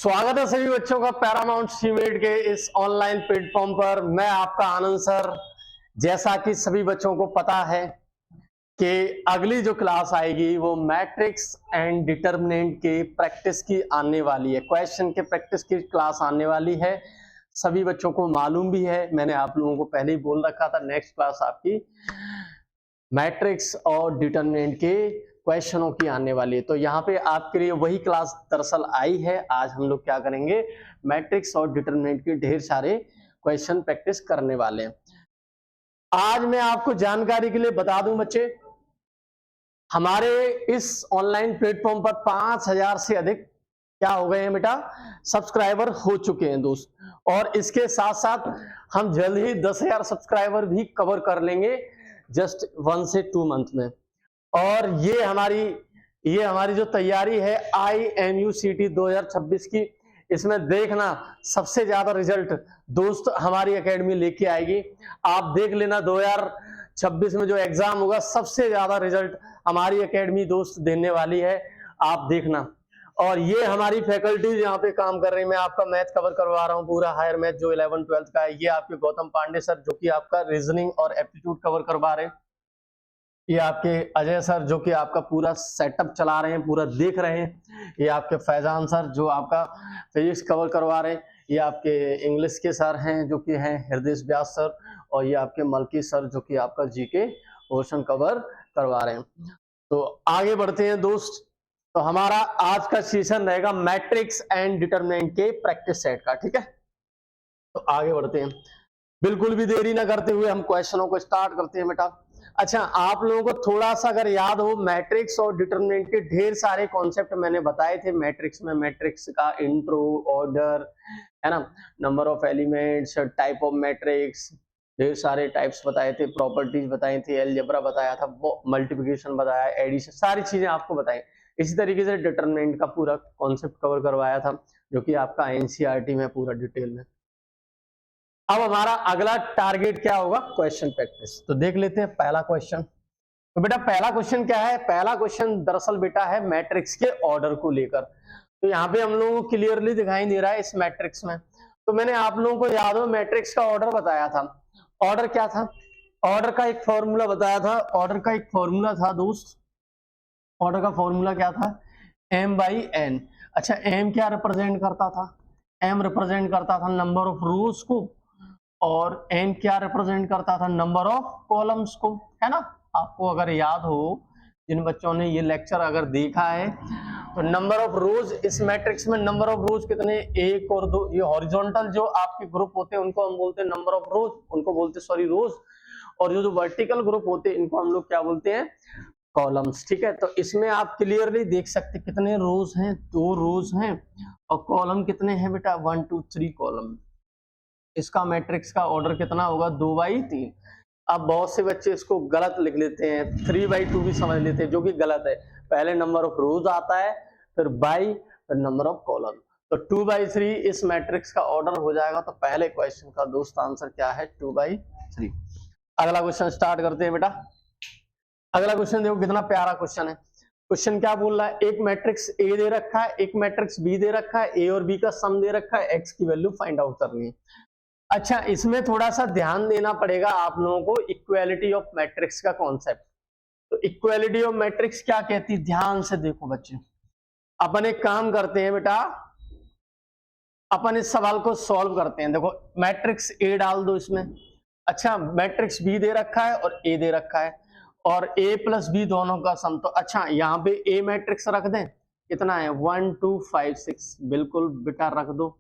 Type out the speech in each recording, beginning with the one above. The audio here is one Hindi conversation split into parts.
स्वागत है सभी बच्चों का पैरामाउंट सीमेट के इस ऑनलाइन प्लेटफॉर्म पर। मैं आपका आनंद सर। जैसा कि सभी बच्चों को पता है कि अगली जो क्लास आएगी वो मैट्रिक्स एंड डिटर्मिनेंट के प्रैक्टिस की आने वाली है, क्वेश्चन के प्रैक्टिस की क्लास आने वाली है। सभी बच्चों को मालूम भी है, मैंने आप लोगों को पहले ही बोल रखा था नेक्स्ट क्लास आपकी मैट्रिक्स और डिटर्मिनेंट के क्वेश्चनों की आने वाली है। तो यहाँ पे आपके लिए वही क्लास दरअसल आई है। आज हम लोग क्या करेंगे, मैट्रिक्स और डिटर्मिनेंट के ढेर सारे क्वेश्चन प्रैक्टिस करने वाले हैं। आज मैं आपको जानकारी के लिए बता दूं बच्चे, हमारे इस ऑनलाइन प्लेटफॉर्म पर 5000 से अधिक क्या हो गए हैं बेटा, सब्सक्राइबर हो चुके हैं दोस्त। और इसके साथ साथ हम जल्द ही 10,000 सब्सक्राइबर भी कवर कर लेंगे जस्ट 1 से 2 मंथ में। और ये हमारी जो तैयारी है IMUCT 2026 की, इसमें देखना सबसे ज्यादा रिजल्ट दोस्त हमारी एकेडमी लेके आएगी। आप देख लेना 2026 में जो एग्जाम होगा सबसे ज्यादा रिजल्ट हमारी एकेडमी दोस्त देने वाली है, आप देखना। और ये हमारी फैकल्टीज यहाँ पे काम कर रही है। मैं आपका मैथ कवर करवा रहा हूँ, पूरा हायर मैथ जो 11-12 का है। ये आपके गौतम पांडे सर जो कि आपका रीजनिंग और एप्टीट्यूड कवर करवा रहे हैं। ये आपके अजय सर जो कि आपका पूरा सेटअप चला रहे हैं, पूरा देख रहे हैं। ये आपके फैजान सर जो आपका फिजिक्स कवर करवा रहे हैं। ये आपके इंग्लिश के सर हैं जो कि हैं हृदय व्यास सर। और ये आपके मल्की सर जो कि आपका जीके पोर्शन कवर करवा रहे हैं। तो आगे बढ़ते हैं दोस्त। तो हमारा आज का सेशन रहेगा मैट्रिक्स एंड डिटरमिनेंट के प्रैक्टिस सेट का, ठीक है। तो आगे बढ़ते हैं, बिल्कुल भी देरी ना करते हुए हम क्वेश्चनों को स्टार्ट करते हैं बेटा। अच्छा, आप लोगों को थोड़ा सा अगर याद हो, मैट्रिक्स और डिटरमिनेंट के ढेर सारे कॉन्सेप्ट मैंने बताए थे। मैट्रिक्स में मैट्रिक्स का इंट्रो, ऑर्डर, है ना, number of elements, type of matrix, ढेर सारे टाइप्स बताए थे, प्रॉपर्टीज बताई थी, अलजेब्रा बताया था, मल्टीप्लिकेशन बताया, एडिशन, सारी चीजें आपको बताई। इसी तरीके से डिटरमिनेंट का पूरा कॉन्सेप्ट कवर करवाया था जो कि आपका एनसीईआरटी में पूरा डिटेल में। अब हमारा अगला टारगेट क्या होगा, क्वेश्चन प्रैक्टिस। तो देख लेते हैं पहला क्वेश्चन। तो बेटा पहला क्वेश्चन क्या है, पहला क्वेश्चन दरअसल बेटा है मैट्रिक्स के ऑर्डर को लेकर। तो यहाँ पे हम लोगों को क्लियरली दिखाई दे रहा है इस मैट्रिक्स में। तो मैंने आप लोगों को याद हो मैट्रिक्स का ऑर्डर बताया था। ऑर्डर क्या था, ऑर्डर का एक फॉर्मूला बताया था। ऑर्डर का एक फॉर्मूला था दोस्त, ऑर्डर का फॉर्मूला क्या था, m/n। अच्छा, m क्या रिप्रेजेंट करता था, m रिप्रेजेंट करता था नंबर ऑफ रोज को, और n क्या रिप्रेजेंट करता था, नंबर ऑफ कॉलम्स को, है ना। आपको अगर याद हो, जिन बच्चों ने ये लेक्चर अगर देखा है, तो नंबर ऑफ रोज इस मैट्रिक्स में नंबर ऑफ रोज कितने, 1 और 2। ये हॉरिजॉन्टल जो आपके ग्रुप होते हैं उनको हम बोलते हैं नंबर ऑफ रोज, उनको बोलते हैं सॉरी रोज। और जो वर्टिकल ग्रुप होते हैं इनको हम लोग क्या बोलते हैं, कॉलम्स, ठीक है। तो इसमें आप क्लियरली देख सकते कितने रोज हैं, 2 रोज हैं। और कॉलम कितने हैं बेटा, 1 2 3 कॉलम। इसका मैट्रिक्स का ऑर्डर कितना होगा, 2/3। अब बहुत से बच्चे इसको गलत लिख लेते हैं, 3/2 भी समझ लेते हैं, जो कि गलत है। पहले नंबर ऑफ रोज आता है, फिर बाई, फिर नंबर ऑफ कॉलम। तो 2/3 इस मैट्रिक्स का ऑर्डर हो जाएगा। तो पहले क्वेश्चन का दोस्त आंसर क्या है, 2/3। अगला क्वेश्चन स्टार्ट करते हैं बेटा। अगला क्वेश्चन देखो कितना प्यारा क्वेश्चन है। क्वेश्चन क्या बोल रहा है, एक मैट्रिक्स ए दे रखा है, एक मैट्रिक्स बी दे रखा है, ए और बी का सम दे रखा है, एक्स की वैल्यू फाइंड आउट करनी है। अच्छा, इसमें थोड़ा सा ध्यान देना पड़ेगा आप लोगों को, इक्वालिटी ऑफ मैट्रिक्स का कॉन्सेप्ट। तो इक्वालिटी ऑफ मैट्रिक्स क्या कहती है, ध्यान से देखो बच्चे। अपन एक काम करते हैं बेटा, अपन इस सवाल को सॉल्व करते हैं। देखो मैट्रिक्स ए डाल दो इसमें। अच्छा, मैट्रिक्स बी दे रखा है और ए दे रखा है, और a प्लस बी दोनों का सम। तो अच्छा, यहाँ पे a मैट्रिक्स रख दें, कितना है 1 2 5 6, बिल्कुल बेटा रख दो।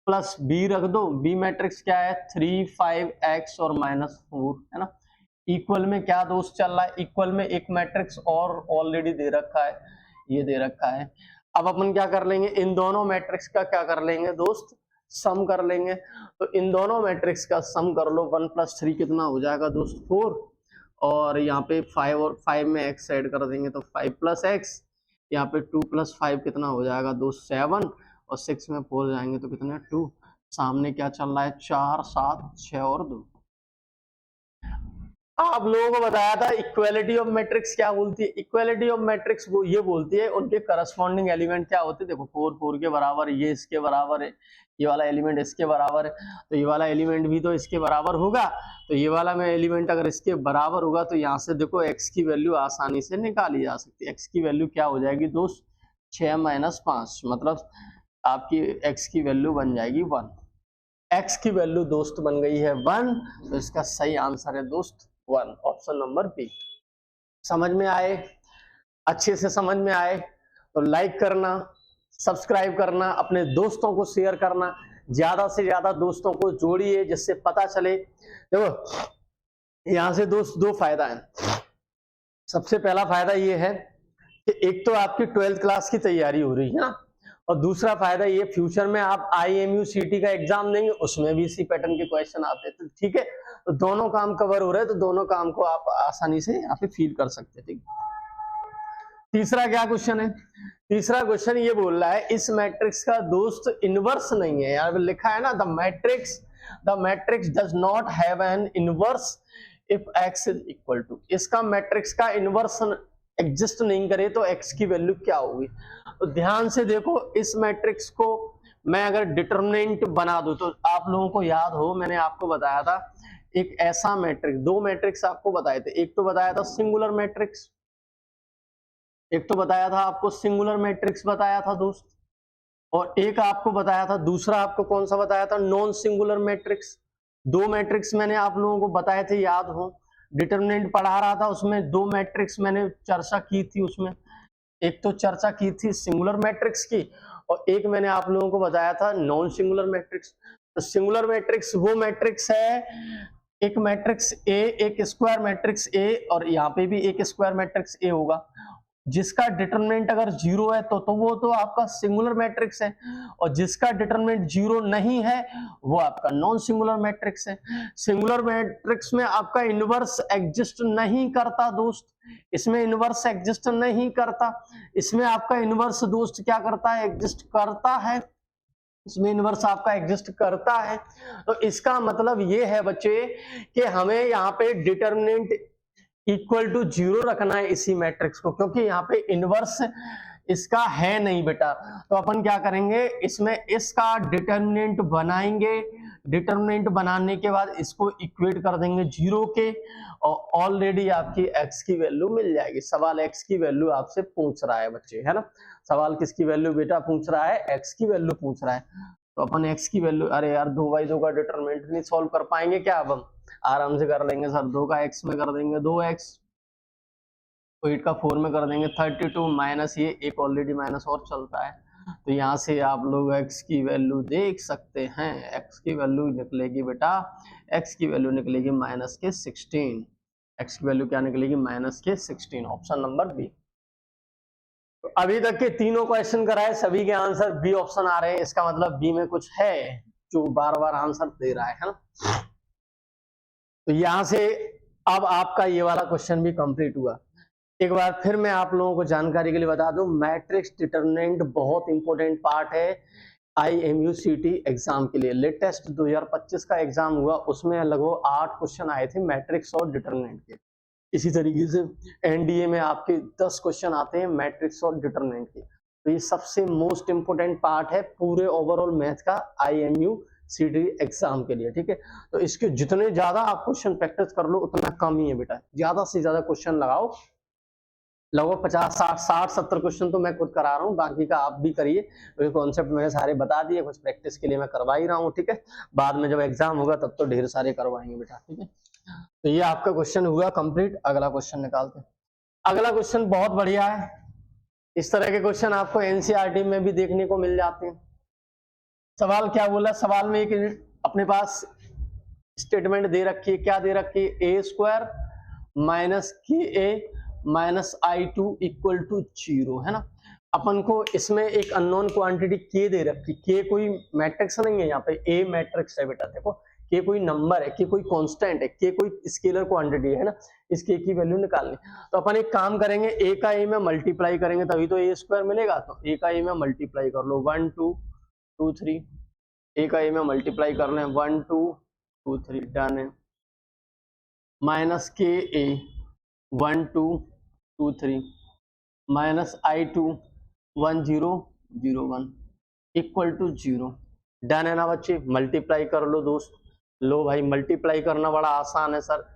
प्लस बी रख दो, बी मैट्रिक्स क्या है 3 5 x और -4, है ना। इक्वल में क्या दोस्त चल रहा है, इक्वल में एक मैट्रिक्स और ऑलरेडी दे रखा है, ये दे रखा है। अब अपन क्या कर लेंगे, इन दोनों मैट्रिक्स का क्या कर लेंगे दोस्त, सम कर लेंगे। तो इन दोनों मैट्रिक्स का सम कर लो, 1 + 3 कितना हो जाएगा दोस्त 4, और यहाँ पे 5 और 5 में x ऐड कर देंगे तो 5 + x, यहाँ पे 2 + 5 कितना हो जाएगा दोस्त 7, और 6 में 4 जाएंगे तो कितना 2। सामने क्या चल रहा है, 4 7 6 और 2। आप लोगों को बताया था इक्वालिटी ऑफ मैट्रिक्स क्या बोलती है। इक्वालिटी ऑफ मैट्रिक्स वो ये बोलती है उनके करस्पॉन्डिंग एलिमेंट क्या होते हैं। देखो 4 के बराबर, ये इसके बराबर है, ये वाला एलिमेंट इसके बराबर है, तो ये वाला एलिमेंट भी तो इसके बराबर होगा। तो ये वाला में एलिमेंट अगर इसके बराबर होगा तो यहाँ से देखो x की वैल्यू आसानी से निकाली जा सकती है। x की वैल्यू क्या हो जाएगी दोस्त, 6 - 5, मतलब आपकी x की वैल्यू बन जाएगी 1। x की वैल्यू दोस्त बन गई है 1, तो इसका सही आंसर है दोस्त 1, ऑप्शन नंबर बी। समझ में आए, अच्छे से समझ में आए तो लाइक करना, सब्सक्राइब करना, अपने दोस्तों को शेयर करना, ज्यादा से ज्यादा दोस्तों को जोड़िए जिससे पता चले। देखो यहां से दोस्त दो फायदा है। सबसे पहला फायदा ये है कि एक तो आपकी 12th क्लास की तैयारी हो रही है ना, और दूसरा फायदा ये फ्यूचर में आप IMU-CT का एग्जाम देंगे, उसमें भी इसी पैटर्न के क्वेश्चन आते हैं। ठीक है, तो दोनों काम कवर हो रहे हैं, तो दोनों काम को आप आसानी से यहाँ पे फील कर सकते हैं। ठीक, तीसरा क्या क्वेश्चन है, तीसरा क्वेश्चन ये बोल रहा है इस मैट्रिक्स का दोस्त इनवर्स नहीं है। यहाँ पे लिखा है ना, the matrix does not have an inverse if x is equal to. इसका मैट्रिक्स का इनवर्स एग्जिस्ट नहीं करे तो x की वैल्यू क्या होगी। तो ध्यान से देखो, इस मैट्रिक्स को मैं अगर डिटरमिनेंट बना दूं तो आप लोगों को याद हो मैंने आपको बताया था एक ऐसा मैट्रिक्स, दो मैट्रिक्स आपको बताए थे। एक तो बताया था सिंगुलर मैट्रिक्स, एक तो बताया था आपको सिंगुलर मैट्रिक्स बताया था दोस्त, और एक आपको बताया था, दूसरा आपको कौन सा बताया था, नॉन सिंगुलर मैट्रिक्स। दो मैट्रिक्स मैंने आप लोगों को बताए थे, याद हो, डिटरमिनेंट पढ़ा रहा था उसमें दो मैट्रिक्स मैंने चर्चा की थी। उसमें एक तो चर्चा की थी सिंगुलर मैट्रिक्स की, और एक मैंने आप लोगों को बताया था नॉन सिंगुलर मैट्रिक्स। तो सिंगुलर मैट्रिक्स वो मैट्रिक्स है, एक मैट्रिक्स ए, एक स्क्वायर मैट्रिक्स ए, और यहाँ पे भी एक स्क्वायर मैट्रिक्स ए होगा, जिसका डिटरमिनेंट अगर जीरो है तो वो तो आपका सिंगुलर मैट्रिक्स है, और जिसका डिटरमिनेंट जीरो नहीं है वो आपका नॉन सिंगुलर मैट्रिक्स है। सिंगुलर मैट्रिक्स में आपका इनवर्स एग्जिस्ट नहीं करता दोस्त, इसमें इनवर्स एग्जिस्ट नहीं करता। इसमें आपका इनवर्स दोस्त क्या करता है, एग्जिस्ट करता है, इसमें इनवर्स आपका एग्जिस्ट करता है। तो इसका मतलब ये है बच्चे कि हमें यहाँ पे डिटरमिनेंट इक्वल टू जीरो रखना है इसी मैट्रिक्स को, क्योंकि यहाँ पे इनवर्स इसका है नहीं बेटा। तो अपन क्या करेंगे, इसमें इसका डिटरमिनेंट बनाएंगे, डिटरमिनेंट बनाने के बाद इसको इक्वेट कर देंगे जीरो के, और ऑलरेडी आपकी x की वैल्यू मिल जाएगी। सवाल x की वैल्यू आपसे पूछ रहा है बच्चे, है ना, सवाल किसकी वैल्यू बेटा पूछ रहा है, x की वैल्यू पूछ रहा है। तो अपन x की वैल्यू, अरे यार 2/2 का डिटरमिनेंट नहीं सॉल्व कर पाएंगे क्या, अब हम आराम से कर लेंगे सर। 2 का x में कर देंगे 2x, 8 का 4 में कर देंगे 32, माइनस ये एक ऑलरेडी माइनस और चलता है। तो यहाँ से आप लोग x की वैल्यू देख सकते हैं, x की वैल्यू निकलेगी बेटा, x की वैल्यू निकलेगी -16। x की वैल्यू क्या निकलेगी, -16, ऑप्शन नंबर बी। तो अभी तक के तीनों क्वेश्चन कराए, सभी के आंसर बी ऑप्शन आ रहे हैं, इसका मतलब बी में कुछ है जो बार बार आंसर दे रहा है ना। तो यहां से अब आपका ये वाला क्वेश्चन भी कंप्लीट हुआ। एक बार फिर मैं आप लोगों को जानकारी के लिए बता दूं, मैट्रिक्स डिटरमिनेंट बहुत इंपॉर्टेंट पार्ट है IMU-CT एग्जाम के लिए। लेटेस्ट 2025 का एग्जाम हुआ, उसमें लगभग 8 क्वेश्चन आए थे मैट्रिक्स और डिटरमिनेंट के। इसी तरीके से NDA में आपके 10 क्वेश्चन आते हैं मैट्रिक्स और डिटरमिनेंट के। तो ये सबसे मोस्ट इंपोर्टेंट पार्ट है पूरे ओवरऑल मैथ का IMU-CT एग्जाम के लिए। ठीक है, तो इसके जितने ज्यादा आप क्वेश्चन प्रैक्टिस कर लो उतना कम ही है बेटा, ज्यादा से ज्यादा क्वेश्चन लगाओ। लगभग 50, 60, 70 क्वेश्चन तो मैं खुद करा रहा हूँ, बाकी का आप भी करिए, क्योंकि कॉन्सेप्ट मैंने सारे बता दिए, कुछ प्रैक्टिस के लिए मैं करवा ही रहा हूँ। ठीक है, बाद में जब एग्जाम होगा तब तो ढेर सारे करवाएंगे बेटा। ठीक है, तो ये आपका क्वेश्चन हुआ कंप्लीट। अगला क्वेश्चन निकालते हैं। अगला क्वेश्चन बहुत बढ़िया है, इस तरह के क्वेश्चन आपको NCERT में भी देखने को मिल जाते हैं। सवाल क्या बोला, सवाल में एक अपने पास स्टेटमेंट दे रखी है, क्या दे रखी है, a² - KA - I2 = 0, है ना। अपन को इसमें एक अननोन क्वांटिटी k दे रखी, k कोई मैट्रिक्स नहीं है, यहाँ पे a मैट्रिक्स है बेटा। देखो k कोई नंबर है, k कोई कांस्टेंट है, k कोई स्केलर क्वांटिटी है ना, इस k की वैल्यू निकालनी। तो अपन एक काम करेंगे, a का a में मल्टीप्लाई करेंगे तभी तो a² मिलेगा। तो a का a में मल्टीप्लाई कर लो, 1 2 2 3, a का a में मल्टीप्लाई कर लें 1 2 2 3, डन है। माइनस के A 1 2 2 3 minus I 2 1 0 0 1 equal to 0। Done है ना बच्चे, मल्टीप्लाई कर लो दोस्त। लो भाई, मल्टीप्लाई करना बड़ा आसान है सर।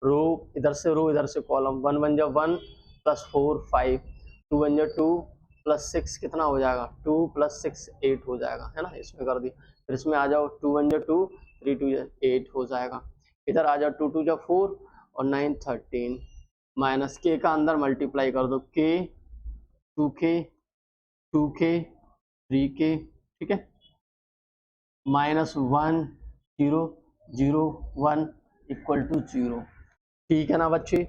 रो इधर से कॉलम, 1 1 जा 1 प्लस 4 5, 2 1 जा 2 प्लस 6 कितना हो जाएगा, 2 प्लस 6 8 हो जाएगा, है ना। इसमें कर दिया, फिर इसमें आ जाओ, 2 1 जा 2, 3 2 जा 8 हो जाएगा। इधर आ जाओ, 2 2 जा 4 और 9 13 माइनस के का अंदर मल्टीप्लाई कर दो, के 2k 2k 3k, ठीक है, माइनस 1 0 0 1 इक्वल टू 0। ठीक है ना बच्चे।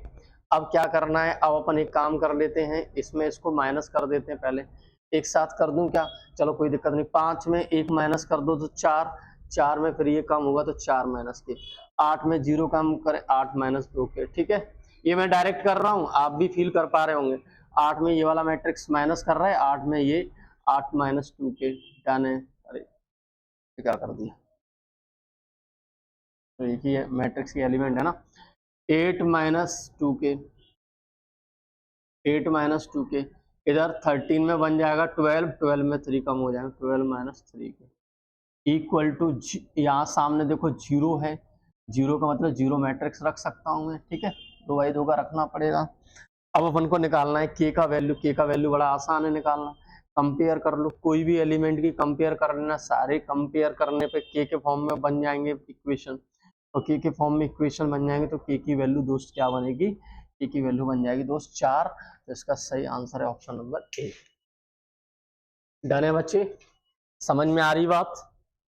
अब क्या करना है, अब अपन एक काम कर लेते हैं, इसमें इसको माइनस कर देते हैं। पहले एक साथ कर दूं क्या, चलो कोई दिक्कत नहीं। 5 में 1 माइनस कर दो तो 4, 4 में फिर ये कम होगा तो 4 माइनस के, 8 में 0 कम करें 8 माइनस 2 के, ठीक है। ये मैं डायरेक्ट कर रहा हूँ, आप भी फील कर पा रहे होंगे। 8 में ये वाला मैट्रिक्स माइनस कर रहा है, 8 में ये 8 माइनस 2 के, डन है। अरे क्या कर दिया, तो एक ही मैट्रिक्स की एलिमेंट है ना। 8 माइनस 2 के, 8 माइनस 2 के, इधर 13 में बन जाएगा 12, 12 में 3 कम हो जाएगा, 12 माइनस 3 के इक्वल टू, यहाँ सामने देखो 0 है, 0 का मतलब 0 मैट्रिक्स रख सकता हूँ मैं, ठीक है। 2 बाई 2 का रखना पड़ेगा। अब अपन को निकालना है के का वैल्यू। के का वैल्यू बड़ा आसान है निकालना, कंपेयर कर लो, कोई भी एलिमेंट की कंपेयर कर लेना, सारे कंपेयर करने पे के फॉर्म में बन जाएंगे इक्वेशन, और के फॉर्म में इक्वेशन बन जाएंगे तो के की वैल्यू दोस्त क्या बनेगी, के की वैल्यू बन जाएगी दोस्त 4। तो इसका सही आंसर है ऑप्शन नंबर ए। डन है बच्चे, समझ में आ रही बात,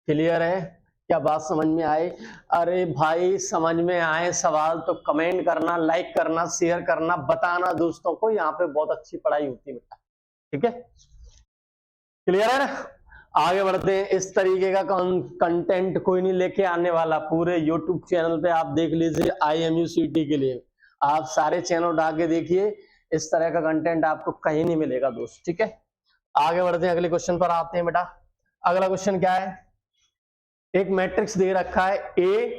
क्लियर है, क्या बात समझ में आए? अरे भाई समझ में आए सवाल तो कमेंट करना, लाइक करना, शेयर करना, बताना दोस्तों को, यहाँ पे बहुत अच्छी पढ़ाई होती है बेटा, ठीक है, क्लियर है ना। आगे बढ़ते हैं। इस तरीके का कंटेंट कोई नहीं लेके आने वाला पूरे यूट्यूब चैनल पे, आप देख लीजिए IMUCT के लिए आप सारे चैनल उठा के देखिए, इस तरह का कंटेंट आपको कहीं नहीं मिलेगा दोस्त, ठीक है। आगे बढ़ते हैं, अगले क्वेश्चन पर आते हैं बेटा। अगला क्वेश्चन क्या है, एक मैट्रिक्स दे रखा है A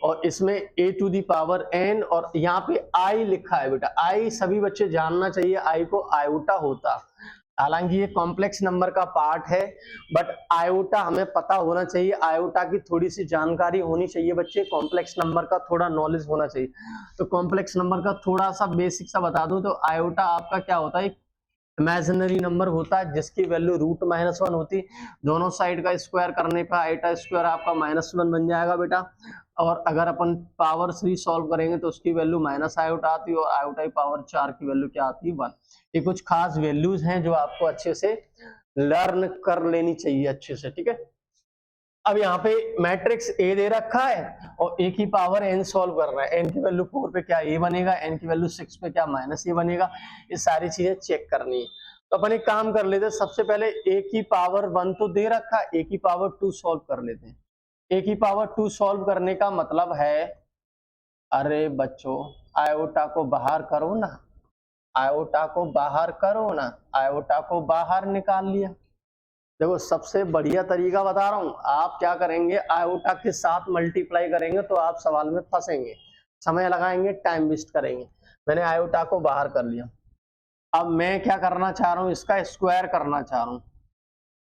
और इसमें a to the power n और यहाँ पे i लिखा है बेटा। i सभी बच्चे जानना चाहिए, i को आयोटा होता, हालांकि ये कॉम्प्लेक्स नंबर का पार्ट है, बट आयोटा हमें पता होना चाहिए, आयोटा की थोड़ी सी जानकारी होनी चाहिए बच्चे, कॉम्प्लेक्स नंबर का थोड़ा नॉलेज होना चाहिए। तो कॉम्प्लेक्स नंबर का थोड़ा सा बेसिक सा बता दूं तो आयोटा आपका क्या होता है, इमेजिनरी नंबर होता है जिसकी वैल्यू √-1 होती, दोनों साइड का स्क्वायर करने पर आयोटा स्क्वायर आपका -1 बन जाएगा बेटा। और अगर अपन पावर 3 सॉल्व करेंगे तो उसकी वैल्यू माइनस आयोटा आती है और आयोटा की पावर 4 की वैल्यू क्या आती है 1। ये कुछ खास वैल्यूज हैं जो आपको अच्छे से लर्न कर लेनी चाहिए अच्छे से, ठीक है। अब यहाँ पे मैट्रिक्स ए दे रखा है और ए की पावर n सॉल्व कर रहा है, n की वैल्यू 4 पे क्या a बनेगा, n की वैल्यू 6 पे क्या -a बनेगा, ये सारी चीजें चेक करनी है। तो अपन एक काम कर लेते हैं, सबसे पहले a की पावर 1 तो दे रखा है, a की पावर 2 सॉल्व कर लेते हैं। a की पावर 2 सॉल्व करने का मतलब है, अरे बच्चों आयोटा को बाहर करो ना, आयोटा को बाहर करो ना, आयोटा को बाहर निकाल लिया। देखो सबसे बढ़िया तरीका बता रहा हूं, आप क्या करेंगे, आयोटा के साथ मल्टीप्लाई करेंगे तो आप सवाल में फंसेंगे, समय लगाएंगे, टाइम वेस्ट करेंगे। मैंने आयोटा को बाहर कर लिया, अब मैं क्या करना चाह रहा हूं, इसका स्क्वायर करना चाह रहा हूं,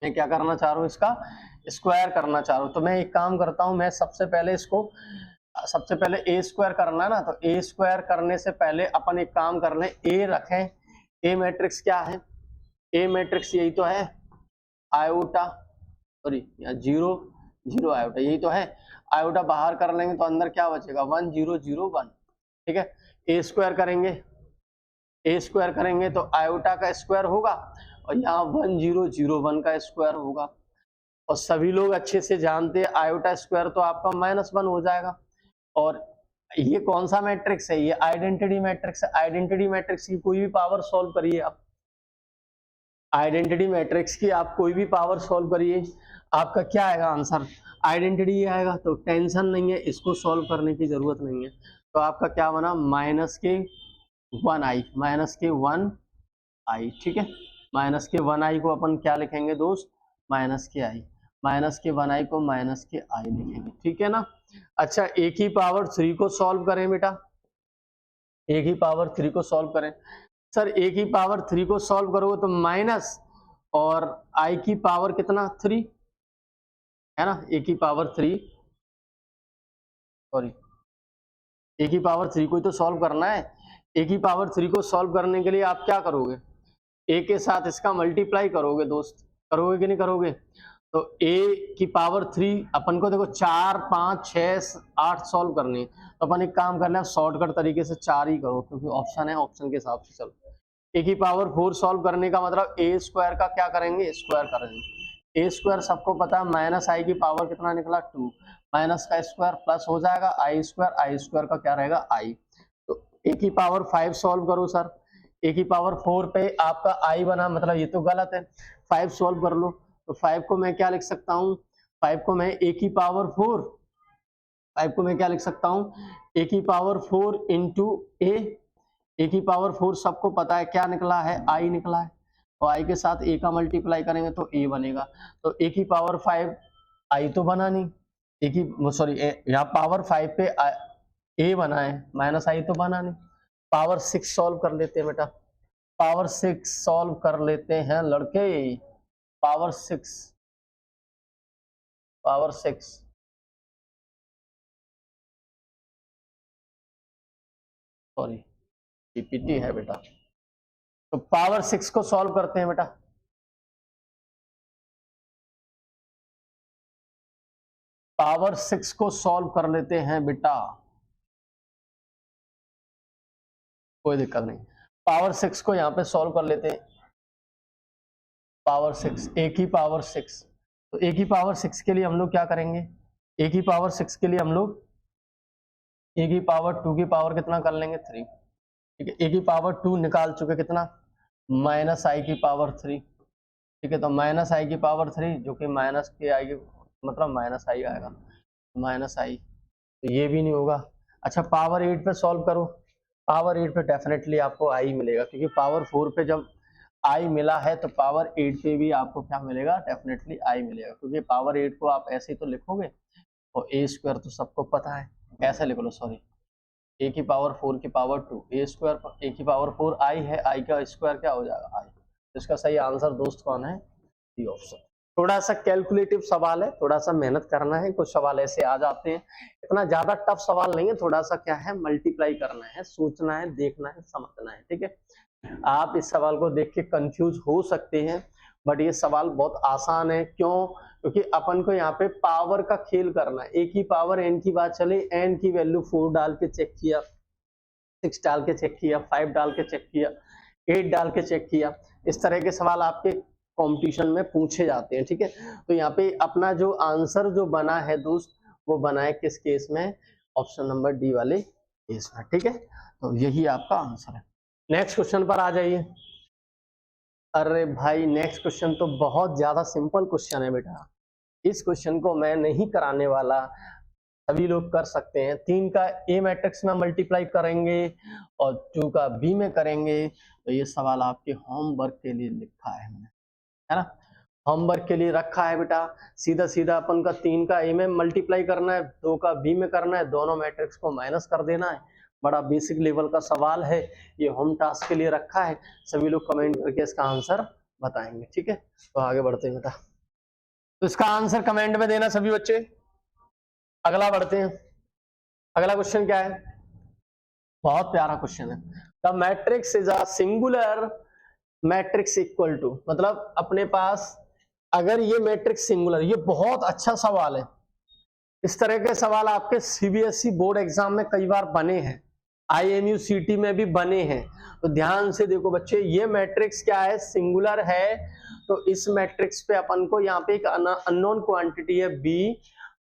मैं क्या करना चाह रहा हूं, इसका स्क्वायर करना चाह रहा हूं। तो मैं एक काम करता हूं, मैं सबसे पहले इसको, सबसे पहले ए स्क्वायर करना है ना, तो ए स्क्वायर करने से पहले अपन एक काम कर लें, ए रखें, ए मैट्रिक्स क्या है, ए मैट्रिक्स यही तो है आयोटा, सॉरी 0 0 आयोटा, यही तो है। आयोटा बाहर कर लेंगे तो अंदर क्या बचेगा 1 0 0 1, ठीक है। ए स्क्वायर करेंगे, ए स्क्वायर करेंगे तो आयोटा का स्क्वायर होगा और यहाँ 1 0 0 1 का स्क्वायर होगा, और सभी लोग अच्छे से जानते हैं आयोटा स्क्वायर तो आपका -1 हो जाएगा। और ये कौन सा मैट्रिक्स है, ये आइडेंटिटी मैट्रिक्स है। आइडेंटिटी मैट्रिक्स की कोई भी पावर सॉल्व करिए आप, आइडेंटिटी मैट्रिक्स की आप कोई भी पावर सॉल्व करिए, आपका क्या आएगा आंसर, आइडेंटिटी आएगा। तो टेंशन नहीं है, इसको सॉल्व करने की जरूरत नहीं है। तो आपका क्या बना, -1i, -1i, ठीक है। -1i को अपन क्या लिखेंगे दोस्त, -i, -1i को -i लिखेंगे, ठीक है ना। अच्छा, a की पावर 3 को सॉल्व करें बेटा, ए की पावर 3 को सॉल्व करें। सर ए की पावर 3 को सॉल्व करोगे तो माइनस और आई की पावर कितना 3 है ना, ए की पावर 3 सॉरी ए की पावर 3 को ही तो सॉल्व करना है। ए की पावर 3 को सॉल्व करने के लिए आप क्या करोगे, ए के साथ इसका मल्टीप्लाई करोगे दोस्त, करोगे कि नहीं करोगे। तो ए की पावर 3 अपन को देखो 4 5 6 8 सॉल्व करनी है, तो अपन एक काम करना है शॉर्टकट तरीके से 4 ही करो क्योंकि ऑप्शन है, ऑप्शन के हिसाब से चलो। ए की पावर 4 सॉल्व करने का मतलब ए स्क्वायर का क्या करेंगे, स्क्वायर करेंगे। ए स्क्वायर सबको पता है माइनस आई की पावर कितना निकला 2, माइनस का स्क्वायर प्लस हो जाएगा आई स्क्वायर का क्या रहेगा आई। तो ए की पावर 5 सॉल्व करो सर, ए की पावर 4 पे आपका आई बना, मतलब ये तो गलत है, 5 सॉल्व कर लो। तो 5 को मैं क्या लिख सकता हूँ, 5 को मैं ए की पावर 4, 5 को मैं क्या लिख सकता हूँ, ए की पावर 4 इंटू ए की पावर 4 सबको पता है क्या निकला है, आई निकला है, तो आई के साथ ए का मल्टीप्लाई करेंगे तो ए बनेगा। तो ए की पावर 5 आई तो बना नहीं, ए की सॉरी यहाँ पावर 5 पे ए बना है, माइनस आई तो बना नहीं। पावर 6 सॉल्व कर लेते हैं बेटा, पावर 6 सॉल्व कर लेते हैं लड़के, पावर 6 सॉरी पीपीटी है बेटा, तो पावर 6 को सॉल्व करते हैं बेटा। पावर 6 को सॉल्व कर लेते हैं बेटा, कोई दिक्कत नहीं। पावर 6 को यहाँ पे सॉल्व कर लेते हैं, पावर 6 ए की पावर 6, तो ए की पावर 6 के लिए हम लोग क्या करेंगे, ए की पावर 6 के लिए हम लोग ए की पावर 2 की पावर कितना कर लेंगे 3, ठीक है। ए की पावर 2 निकाल चुके कितना, माइनस आई की पावर 3, ठीक है। तो माइनस आई की पावर 3 जो कि माइनस के आएगी, मतलब माइनस आई आएगा, माइनस आई, तो ये भी नहीं होगा। अच्छा पावर 8 पे सॉल्व करो, पावर 8 पे डेफिनेटली आपको आई मिलेगा, क्योंकि पावर 4 पे जब आई मिला है तो पावर 8 पे भी आपको क्या मिलेगा, डेफिनेटली आई मिलेगा, क्योंकि पावर 8 को आप ऐसे ही तो लिखोगे, और ए स्क्वायर तो सबको पता है, ऐसे लिख लो सॉरी, ए की पावर 4 की पावर 2, ए स्क्वायर ए की पावर 4 आई है, आई का स्क्वायर क्या हो जाएगा आई। तो इसका सही आंसर दोस्त कौन है, डी ऑप्शन। थोड़ा सा कैलकुलेटिव सवाल है, थोड़ा सा मेहनत करना है, कुछ सवाल ऐसे आ जाते हैं, इतना ज्यादा टफ सवाल नहीं है, थोड़ा सा क्या है मल्टीप्लाई करना है, सोचना है, देखना है, समझना है, ठीक है। आप इस सवाल को देख के कंफ्यूज हो सकते हैं, बट ये सवाल बहुत आसान है, क्यों, क्योंकि अपन को यहाँ पे पावर का खेल करना है। ए की पावर एन की बात चले, एन की वैल्यू 4 डाल के चेक किया, 6 डाल के चेक किया, 5 डाल के चेक किया, 8 डाल के चेक किया, इस तरह के सवाल आपके कंपटीशन में पूछे जाते हैं, ठीक है। तो यहाँ पे अपना जो आंसर जो बना है दोस्त, वो बना है किस केस में, ऑप्शन नंबर डी वाले केस में, ठीक है। तो यही आपका आंसर है। नेक्स्ट क्वेश्चन पर आ जाइए। अरे भाई नेक्स्ट क्वेश्चन तो बहुत ज्यादा सिंपल क्वेश्चन है बेटा, इस क्वेश्चन को मैं नहीं कराने वाला, सभी लोग कर सकते हैं। 3 का ए मैट्रिक्स में मल्टीप्लाई करेंगे और 2 का बी में करेंगे, तो ये सवाल आपके होमवर्क के लिए लिखा है मैंने, है ना, होमवर्क के लिए रखा है बेटा। सीधा सीधा अपन का 3 का ए में मल्टीप्लाई करना है, 2 का बी में करना है, दोनों मैट्रिक्स को माइनस कर देना है। बड़ा बेसिक लेवल का सवाल है, ये होम टास्क के लिए रखा है, सभी लोग कमेंट करके इसका आंसर बताएंगे, ठीक है। तो आगे बढ़ते हैं बेटा, तो इसका आंसर कमेंट में देना सभी बच्चे। अगला बढ़ते हैं, अगला क्वेश्चन क्या है, बहुत प्यारा क्वेश्चन है। The matrix is a singular matrix equal to, मतलब अपने पास अगर ये मैट्रिक्स सिंगुलर, ये बहुत अच्छा सवाल है, इस तरह के सवाल आपके सीबीएसई बोर्ड एग्जाम में कई बार बने हैं, आईएमयू सीटी में भी बने हैं। तो ध्यान से देखो बच्चे, ये मैट्रिक्स क्या है, सिंगुलर है, तो इस मैट्रिक्स पे अपन को यहाँ पे एक अननोन क्वांटिटी है बी,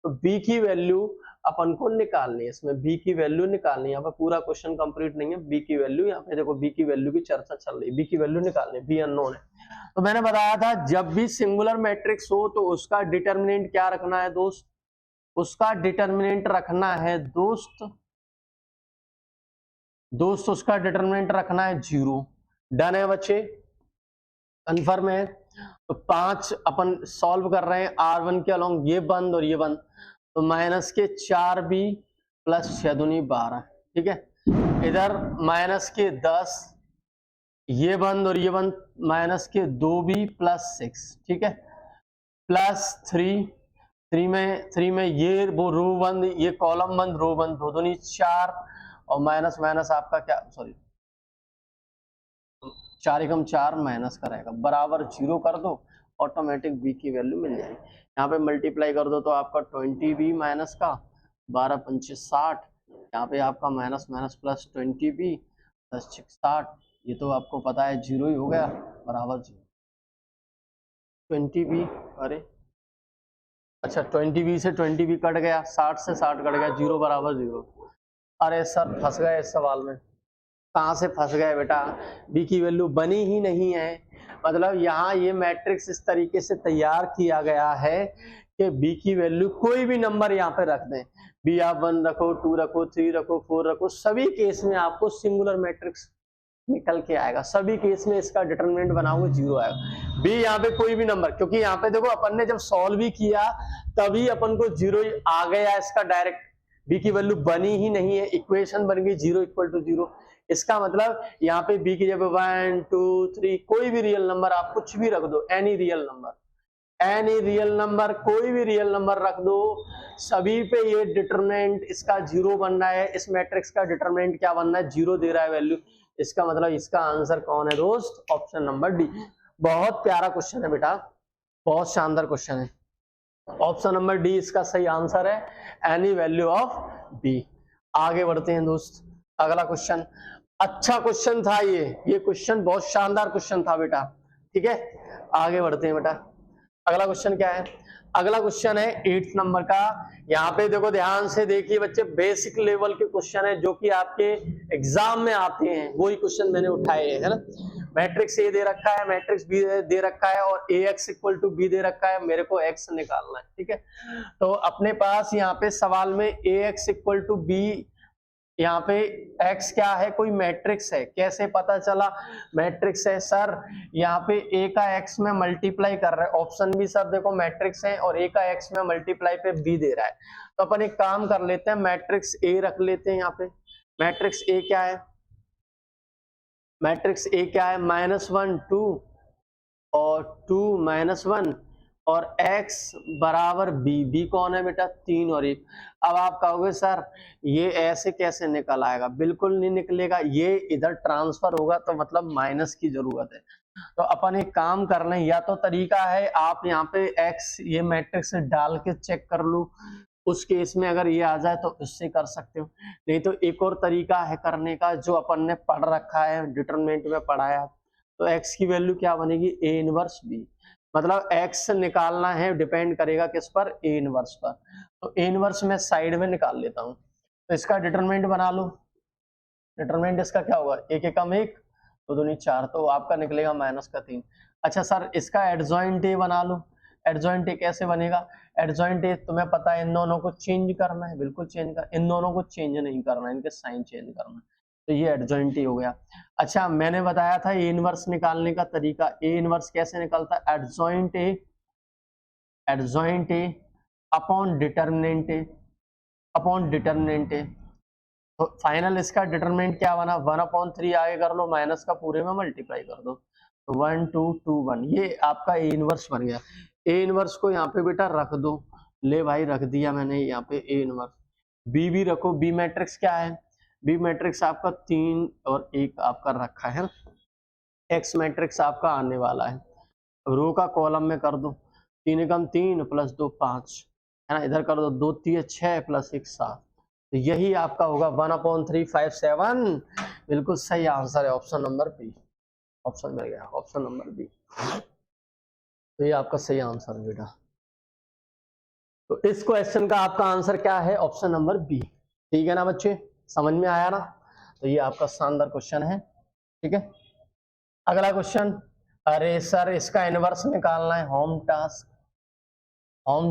तो बी की वैल्यू अपन को निकालनी है, इसमें बी की वैल्यू निकालनी है। यहाँ पे पूरा क्वेश्चन कंप्लीट नहीं है, बी की वैल्यू, यहाँ पे देखो बी की वैल्यू की चर्चा चल रही है, बी की वैल्यू निकालनी है, बी अननोन है। तो मैंने बताया था जब भी सिंगुलर मैट्रिक्स हो तो उसका डिटर्मिनेंट क्या रखना है दोस्त, उसका डिटर्मिनेंट रखना है दोस्त उसका डिटर्मिनेंट रखना है 0। डन है बच्चे, कंफर्म है। तो 5 अपन सॉल्व कर रहे हैं, R1 के अलोंग ये बंद और ये बंद, तो माइनस के 4b प्लस 6 दूनी 12, ठीक है। इधर माइनस के 10, ये बंद और ये बंद, माइनस के 2b प्लस 6, ठीक है, प्लस 3 में ये वो रो बंद, ये कॉलम बंद, रो बंद, दो दूनी 4 और माइनस माइनस आपका क्या, सॉरी 4 एकम 4 माइनस करेगा बराबर 0 कर दो, ऑटोमेटिक b की वैल्यू मिल जाएगी। यहाँ पे मल्टीप्लाई कर दो तो आपका 20b माइनस का 12 पंचे 60, यहाँ पे आपका minus minus plus 20b plus 60, ये तो आपको पता है 0 ही हो गया, बराबर 0। 20b, अरे अच्छा 20b से 20b कट गया, 60 से 60 कट गया, 0 बराबर 0। अरे सर फंस गए इस सवाल में। कहाँ से फंस गए बेटा, b की वैल्यू बनी ही नहीं है। मतलब यहाँ ये मैट्रिक्स इस तरीके से तैयार किया गया है कि b की वैल्यू कोई भी नंबर यहाँ पे रख दें, b आप 1 रखो, 2 रखो, 3 रखो, 4 रखो, सभी केस में आपको सिंगुलर मैट्रिक्स निकल के आएगा, सभी केस में इसका डिटरमिनेंट बनाओगे 0 आएगा। b यहाँ पे कोई भी नंबर, क्योंकि यहाँ पे देखो अपन ने जब सॉल्व भी किया तभी अपन को 0 ही आ गया इसका डायरेक्ट, b की वैल्यू बनी ही नहीं है, इक्वेशन बन गई 0 इक्वल टू 0। इसका मतलब यहाँ पे b की जगह 1 2 3 कोई भी रियल नंबर आप कुछ भी रख दो, एनी रियल नंबर कोई भी रियल नंबर रख दो, सभी पे ये डिटरमिनेंट इसका 0 बन रहा है, इस मैट्रिक्स का डिटरमिनेंट क्या बन रहा है, 0 दे रहा है वैल्यू। इसका मतलब इसका आंसर कौन है दोस्त, ऑप्शन नंबर डी। बहुत प्यारा क्वेश्चन है बेटा, बहुत शानदार क्वेश्चन है, ऑप्शन नंबर डी इसका सही आंसर है, एनी वैल्यू ऑफ बी। आगे बढ़ते हैं दोस्त, अगला क्वेश्चन, अच्छा क्वेश्चन था ये क्वेश्चन बहुत शानदार क्वेश्चन था बेटा, ठीक है। आगे बढ़ते हैं बेटा, अगला क्वेश्चन क्या है, अगला क्वेश्चन है 8th नंबर का। यहाँ पे देखो ध्यान से देखिए बच्चे, बेसिक लेवल के क्वेश्चन है जो कि आपके एग्जाम में आते हैं, वही क्वेश्चन मैंने उठाए है ना। मैट्रिक्स ए दे रखा है, मैट्रिक्स बी दे रखा है और ax इक्वल टू बी दे रखा है, मेरे को x निकालना है, ठीक है। तो अपने पास यहाँ पे सवाल में ax इक्वल टू बी, यहाँ पे x क्या है, कोई मैट्रिक्स है, कैसे पता चला मैट्रिक्स है सर, यहाँ पे a का x में मल्टीप्लाई कर रहा है, ऑप्शन भी सर देखो मैट्रिक्स है और a का x में मल्टीप्लाई पे b दे रहा है, तो अपन एक काम कर लेते हैं, मैट्रिक्स a रख लेते हैं। यहाँ पे मैट्रिक्स a क्या है, मैट्रिक्स a क्या है, -1 2 और 2 -1 और x बराबर b कौन है बेटा, 3 और 1। अब आप कहोगे सर ये ऐसे कैसे निकल आएगा, बिल्कुल नहीं निकलेगा, ये इधर ट्रांसफर होगा तो मतलब माइनस की जरूरत है। तो अपन एक काम कर लें, या तो तरीका है आप यहाँ पे x ये मैट्रिक्स डाल के चेक कर लो, उस केस में अगर ये आ जाए तो इससे कर सकते हो, नहीं तो एक और तरीका है करने का जो अपन ने पढ़ रखा है, डिटरमिनेंट में पढ़ाया, तो x की वैल्यू क्या बनेगी, a इनवर्स b, मतलब x निकालना है, डिपेंड करेगा किस पर, a इनवर्स पर। तो a इनवर्स में साइड में निकाल लेता हूं, तो इसका डिटरमिनेंट बना लो, डिटरमिनेंट इसका क्या होगा, 1 एकम 1 2 दूनी 4, तो आपका निकलेगा -3। अच्छा सर इसका एडजॉइंट a बना लो, एडजॉइंट ए कैसे बनेगा, एडजॉइंट ए तुम्हें पता है इन दोनों को चेंज करना है, बिल्कुल चेंज कर, इन दोनों को चेंज नहीं करना है, इनके साइन चेंज करना है, तो ये एडजॉइंट ए हो गया। अच्छा मैंने बताया था ए इनवर्स निकालने का तरीका, ए इनवर्स कैसे निकलता है, adjoint A upon determinant A, तो फाइनल इसका डिटरमिनेंट क्या बना, 1/3 आगे कर लो, माइनस का पूरे में मल्टीप्लाई कर दो, 1 2 2 1, ये आपका ए इनवर्स बन गया। ए इनवर्स को यहाँ पे बेटा रख दो, ले भाई रख दिया मैंने यहाँ पे ए इनवर्स, बी भी रखो, बी मैट्रिक्स क्या है, बी मैट्रिक्स आपका 3 और 1 आपका रखा है, एक्स मैट्रिक्स आपका आने वाला है, रो का कॉलम में कर दो, 3 एकम 3 प्लस 2 5 है ना, इधर कर दो 2 3 6 प्लस 1 7, तो यही आपका होगा 1/3 5 7, बिल्कुल सही आंसर है ऑप्शन नंबर बी, ऑप्शन मिल गया ऑप्शन नंबर बी, तो ये आपका सही आंसर है बेटा। तो इस क्वेश्चन का आपका आंसर क्या है, ऑप्शन नंबर बी, ठीक है ना बच्चे, समझ में आया ना, तो ये आपका शानदार क्वेश्चन है, ठीक है। अगला क्वेश्चन, अरे सर इसका इनवर्स निकालना है, होम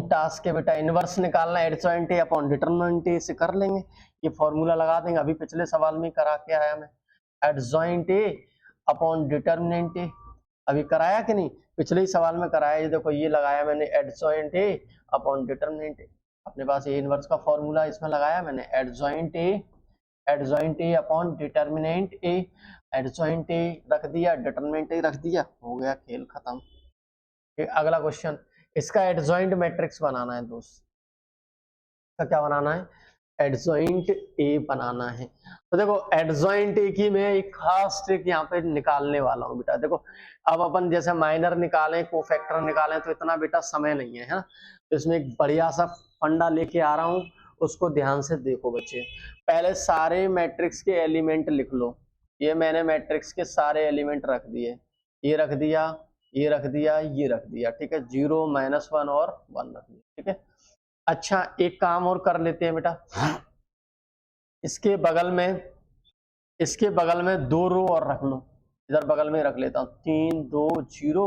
टास्क के बेटा, इनवर्स निकालना है, adjoint A upon determinant A से कर लेंगे, ये फॉर्मूला लगा देंगे, अभी पिछले सवाल में करा के आया मैं, adjoint A upon determinant A, अभी कराया कि नहीं, पिछले ही सवाल में कराया, ये देखो ये लगाया मैंने, adjoint A upon determinant A, अपने पास ए इनवर्स का फॉर्मूला इसमें लगाया मैंने, adjoint A adjoint A upon determinant A, adjoint A रख दिया, डिटर्मिनेंट ए रख दिया, हो गया खेल खत्म। अगला क्वेश्चन, इसका एडजॉइंट मैट्रिक्स बनाना है दोस्त, इसका क्या बनाना है, एडजॉइंट ए बनाना है। तो देखो एडजॉइंट ए की मैं एक खास ट्रिक यहाँ पे निकालने वाला हूँ बेटा। देखो अब अपन जैसे माइनर निकालें, कोफैक्टर निकालें, तो इतना बेटा समय नहीं है, तो इसमें एक बढ़िया सा फंडा लेके आ रहा हूँ, उसको ध्यान से देखो बच्चे। पहले सारे मैट्रिक्स के एलिमेंट लिख लो। ये मैंने मैट्रिक्स के सारे एलिमेंट रख दिए, ये रख दिया, ये रख दिया, ये रख दिया, ठीक है। 0 -1 और 1 रख दिया, ठीक है। अच्छा एक काम और कर लेते हैं बेटा, इसके बगल में 2 रो और रख लो, इधर बगल में रख लेता हूँ। 3 2 0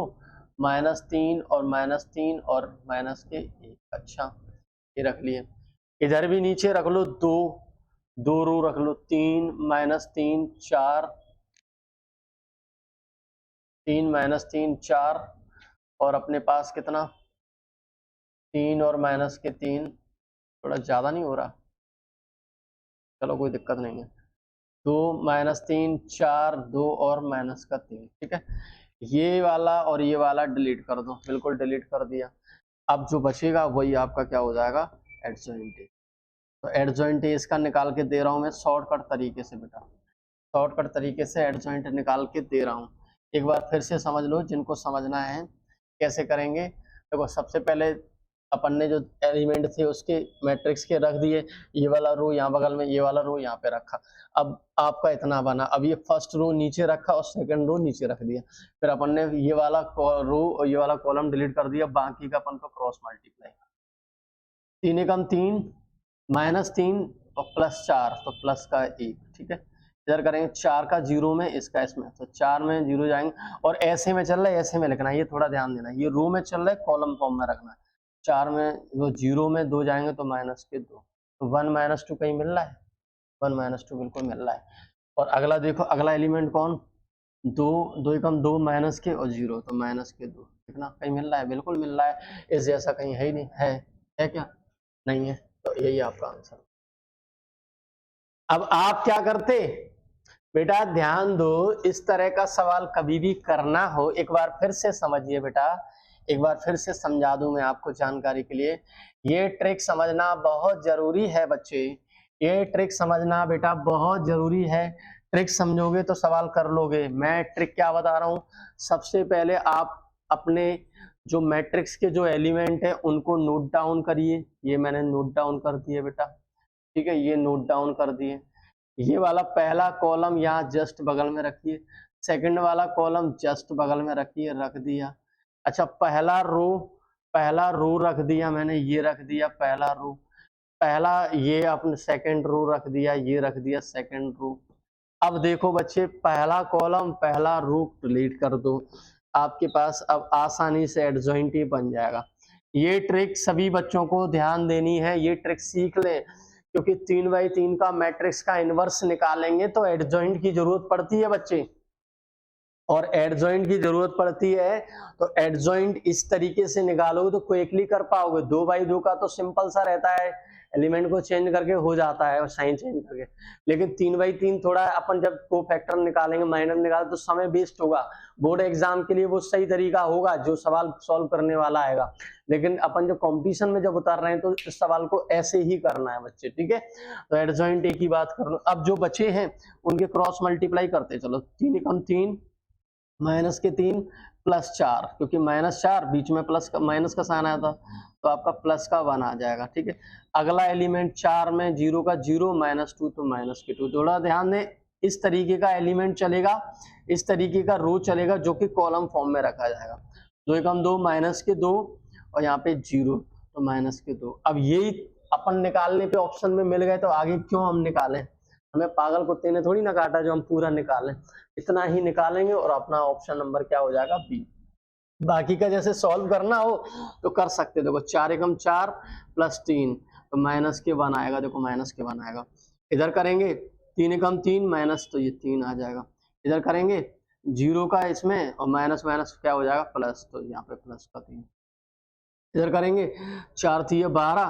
-3 और -3 और -1। अच्छा ये रख लिए। इधर भी नीचे रख लो 2 रो रख लो, 3 -3 4, 3 -3 4, और अपने पास कितना 3 और -3, थोड़ा ज्यादा नहीं हो रहा, चलो कोई दिक्कत नहीं है। 2 -3 4 2 और -3, ठीक है। ये वाला और ये वाला डिलीट कर दो, बिल्कुल डिलीट कर दिया। अब जो बचेगा वही आपका क्या हो जाएगा, एडजॉइंट ए। तो एडजॉइंट ए इसका निकाल के दे रहा हूं मैं शॉर्टकट तरीके से बेटा, शॉर्टकट तरीके से एडजॉइंट निकाल के दे रहा हूं। एक बार फिर से समझ लो, जिनको समझना है कैसे करेंगे। देखो सबसे पहले अपन ने जो एलिमेंट थे उसके मैट्रिक्स के रख दिए, ये वाला रो यहाँ बगल में, ये वाला रो यहाँ पे रखा। अब आपका इतना बना, अब ये फर्स्ट रो नीचे रखा और सेकंड रो नीचे रख दिया। फिर अपन ने ये वाला रो और ये वाला कॉलम डिलीट कर दिया, बाकी का अपन को क्रॉस मल्टीप्लाई। 3 एकम 3 -3 और +4, तो प्लस का 1, ठीक है। इधर करेंगे 4 का 0 में, इसका इसमें, तो 4 में 0 जाएंगे, और ऐसे में चल रहा है, ऐसे में लिखना है, ये थोड़ा ध्यान देना। ये रो में चल रहा है, कॉलम फॉर्म में रखना है। 4 में वो 0 में 2 जाएंगे तो -2, तो 1 -2 कहीं मिल रहा है, 1 -2 बिल्कुल मिल रहा है। और अगला देखो, अगला एलिमेंट कौन, 2 एकम 2 माइनस के और 0, तो -2 कितना कहीं मिल रहा है, बिल्कुल मिल रहा है। इस जैसा कहीं है ही नहीं, है क्या, नहीं है, तो यही आपका आंसर। अब आप क्या करते बेटा, ध्यान दो, इस तरह का सवाल कभी भी करना हो, एक बार फिर से समझिए बेटा, एक बार फिर से समझा दूं मैं आपको जानकारी के लिए। ये ट्रिक समझना बहुत जरूरी है बच्चे, ये ट्रिक समझना बेटा बहुत जरूरी है। ट्रिक समझोगे तो सवाल कर लोगे। मैं ट्रिक क्या बता रहा हूँ, सबसे पहले आप अपने जो मैट्रिक्स के जो एलिमेंट है उनको नोट डाउन करिए। ये मैंने नोट डाउन कर दिए बेटा, ठीक है, ये नोट डाउन कर दिए। ये वाला पहला कॉलम यहाँ जस्ट बगल में रखिए, सेकंड वाला कॉलम जस्ट बगल में रखिए, रख दिया। अच्छा पहला रो रख दिया मैंने, ये रख दिया पहला रो, पहला ये अपने सेकंड रो रख दिया, ये रख दिया सेकंड रो। अब देखो बच्चे, पहला कॉलम पहला रो डिलीट कर दो, आपके पास अब आसानी से एडजॉइंट ही बन जाएगा। ये ट्रिक सभी बच्चों को ध्यान देनी है, ये ट्रिक सीख लें, क्योंकि 3x3 का मैट्रिक्स का इनवर्स निकालेंगे तो एडजॉइंट की जरूरत पड़ती है बच्चे, और एडजॉइंट की जरूरत पड़ती है तो एडजॉइंट इस तरीके से निकालोगे तो क्विकली कर पाओगे। 2x2 का तो सिंपल सा रहता है, एलिमेंट को चेंज करके हो जाता है और साइन चेंज करके, लेकिन 3x3 थोड़ा अपन जब को फैक्टर निकालेंगे, माइनर निकालेंगे तो समय वेस्ट होगा। बोर्ड एग्जाम के लिए वो सही तरीका होगा जो सवाल सॉल्व करने वाला आएगा, लेकिन अपन जो कंपटीशन में जब उतार रहे हैं तो इस सवाल को ऐसे ही करना है बच्चे, ठीक है। तो एडजॉइंट एक ही बात कर लो। अब जो बचे हैं उनके क्रॉस मल्टीप्लाई करते चलो, 3 एकम 3 -3 +4, क्योंकि -4 बीच में प्लस का माइनस का साइन आया था, तो आपका प्लस का 1 आ जाएगा, ठीक है। अगला एलिमेंट 4 में 0 का 0 -2 तो -2। थोड़ा ध्यान दें, इस तरीके का एलिमेंट चलेगा, इस तरीके का रो चलेगा जो कि कॉलम फॉर्म में रखा जाएगा। 2 एकम 2 -2 और यहाँ पे 0 तो -2। अब यही अपन निकालने पे ऑप्शन में मिल गए तो आगे क्यों हम निकालें, हमें पागल कुत्ते ने थोड़ी ना काटा जो हम पूरा निकालें, इतना ही निकालेंगे और अपना ऑप्शन नंबर क्या हो जाएगा, बी। बाकी का जैसे सॉल्व करना हो तो कर सकते, देखो 4 एकम 4 +3 तो -1 आएगा, देखो -1 आएगा। इधर करेंगे 3 एकम 3 माइनस, तो ये 3 आ जाएगा। इधर करेंगे 0 का इसमें और माइनस माइनस क्या हो जाएगा, प्लस, तो यहाँ पे प्लस का 3। इधर करेंगे 4 तिया 12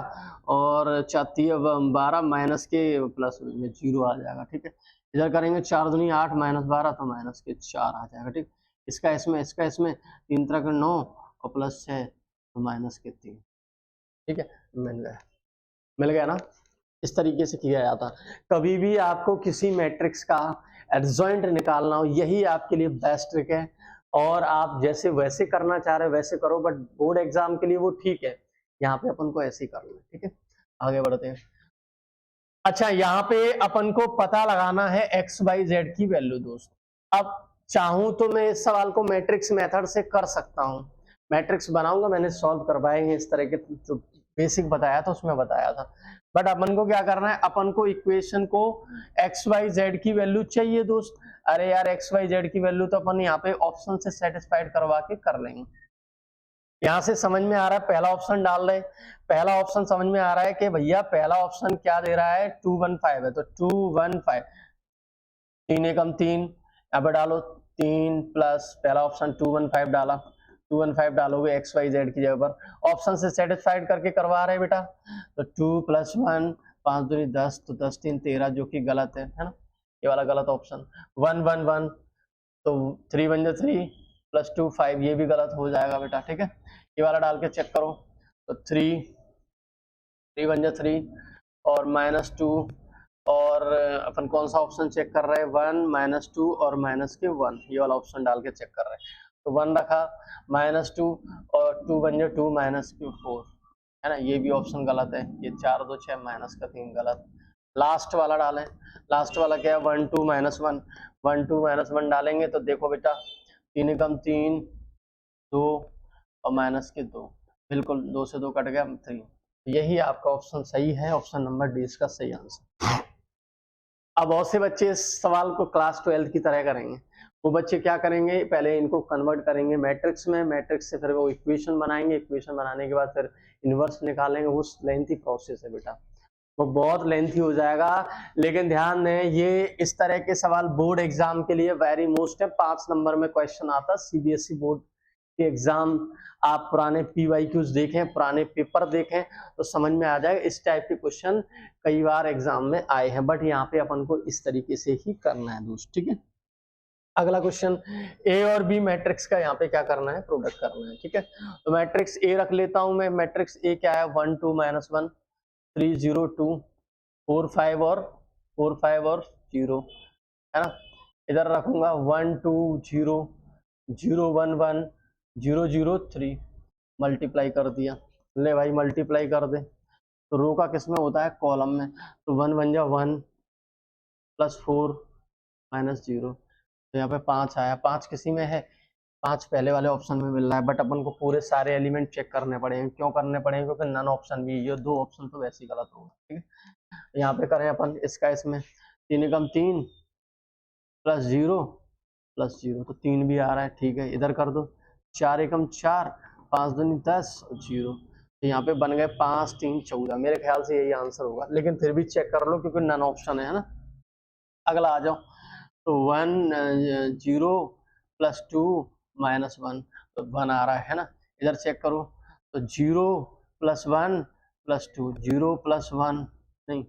और 4 तिया 12 माइनस के प्लस में 0 आ जाएगा, ठीक है। इधर करेंगे 4 दूनी 8 माइनस 12 तो माइनस के 4 आ जाएगा, ठीक। इसका इसमें 3 तरह के 9 और प्लस 6 तो माइनस के 3, ठीक है। मिल गया ना। इस तरीके से किया जाता। कभी भी आपको किसी मैट्रिक्स का एडजॉइंट निकालना हो, यही आपके लिए बेस्ट ट्रिक है। और आप जैसे वैसे करना चाह रहे हो वैसे करो, बट बोर्ड एग्जाम के लिए वो ठीक है। यहाँ पे अपन को ऐसे ही करना है, ठीक है। आगे बढ़ते हैं। अच्छा, यहाँ पे अपन को पता लगाना है एक्स वाई जेड की वैल्यू दोस्त। अब चाहूं तो मैं इस सवाल को मैट्रिक्स मेथड से कर सकता हूँ, मैट्रिक्स बनाऊंगा, मैंने सॉल्व करवाए हैं इस तरह के, जो बेसिक बताया था उसमें बताया था। बट अपन को क्या करना है, अपन को इक्वेशन को एक्स वाई जेड की वैल्यू चाहिए दोस्त। अरे यार, एक्स वाई जेड की वैल्यू तो अपन यहाँ पे ऑप्शन से सेटिस्फाइड करवा के कर लेंगे। यहाँ से समझ में आ रहा है, पहला ऑप्शन डाल रहे, पहला ऑप्शन समझ में आ रहा है कि भैया पहला ऑप्शन क्या दे रहा है, 215 है, तो 215 3 एकम 3, यहाँ पे डालो 3 प्लस पहला ऑप्शन 215 डाला, 215 डालोगे एक्स वाई जेड की जगह पर, ऑप्शन से सेटिस्फाइड करके करवा रहे बेटा। तो 2 + 1 5 दूनी 10, तो 10 3 13, जो कि गलत है ना, ये वाला गलत ऑप्शन। 1 1 1 तो 3 बन जा 3 + 2 5, ये भी गलत हो जाएगा बेटा, ठीक है। ये वाला डाल के चेक करो, तो 3 बन जा 3 और -2, और अपन कौन सा ऑप्शन चेक कर रहे हैं, 1 -2 और माइनस के 1, ये वाला ऑप्शन डाल के चेक कर रहे हैं। तो 1 रखा, -2 और 2 बन जा 2 माइनस के 4, है ना, ये भी ऑप्शन गलत है। ये 4 2 6 माइनस का 3 गलत। लास्ट वाला डालें, लास्ट वाला क्या है, 1 2 -1, 1 2 -1 डालेंगे तो देखो बेटा 3 एकम 3 2 और माइनस के 2, बिल्कुल 2 से 2 कट गया 3। यही आपका ऑप्शन सही है, ऑप्शन नंबर डी इसका सही आंसर। अब बहुत से बच्चे इस सवाल को क्लास 12 की तरह करेंगे। वो बच्चे क्या करेंगे, पहले इनको कन्वर्ट करेंगे मैट्रिक्स में, मैट्रिक्स से फिर वो इक्वेशन बनाएंगे, इक्वेशन बनाने के बाद फिर इनवर्स निकालेंगे। वो लेंथी प्रोसेस है बेटा, वो बहुत लेंथी हो जाएगा। लेकिन ध्यान दें, ये इस तरह के सवाल बोर्ड एग्जाम के लिए वेरी मोस्ट है। 5 नंबर में क्वेश्चन आता, सीबीएसई बोर्ड के एग्जाम। आप पुराने पीवाईक्यूज देखें, पुराने पेपर देखें तो समझ में आ जाएगा। इस टाइप के क्वेश्चन कई बार एग्जाम में आए हैं, बट यहाँ पे अपन को इस तरीके से ही करना है दोस्त, ठीक है। अगला क्वेश्चन, ए और बी मैट्रिक्स का यहाँ पे क्या करना है, प्रोडक्ट करना है, ठीक है। तो मैट्रिक्स ए रख लेता हूं मैं। मैट्रिक्स ए क्या है, 1 2 -1 3 0 2 4 5 और 0, है ना। इधर रखूंगा 1 2 0 0 1 1 0 0 3, मल्टीप्लाई कर दिया। ले भाई मल्टीप्लाई कर दे, तो रो का किस में होता है, कॉलम में। तो 1 बन जा 1 + 4 -0, तो यहाँ पे 5 आया। 5 किसी में है, 5 पहले वाले ऑप्शन में मिल रहा है, बट अपन को पूरे सारे एलिमेंट चेक करने पड़ेंगे। क्यों करने पड़ेंगे, क्योंकि नन ऑप्शन भी, ये 2 ऑप्शन तो वैसे ही गलत होगा, ठीक है। यहाँ पे करें अपन इसका, इसमें 3 एकम 3 + 0 + 0, तो 3 भी आ रहा है, ठीक है। इधर कर दो 4 एकम 4 5 दूनी 10 0, तो यहाँ पे बन गए 5 3 14। मेरे ख्याल से यही आंसर होगा, लेकिन फिर भी चेक कर लो क्योंकि नन ऑप्शन है ना। अगला आ जाओ, तो 1 0 + 2 -1, तो 1 आ रहा है ना। इधर चेक करो, तो 0 + 1 + 2, 0 + 1 नहीं,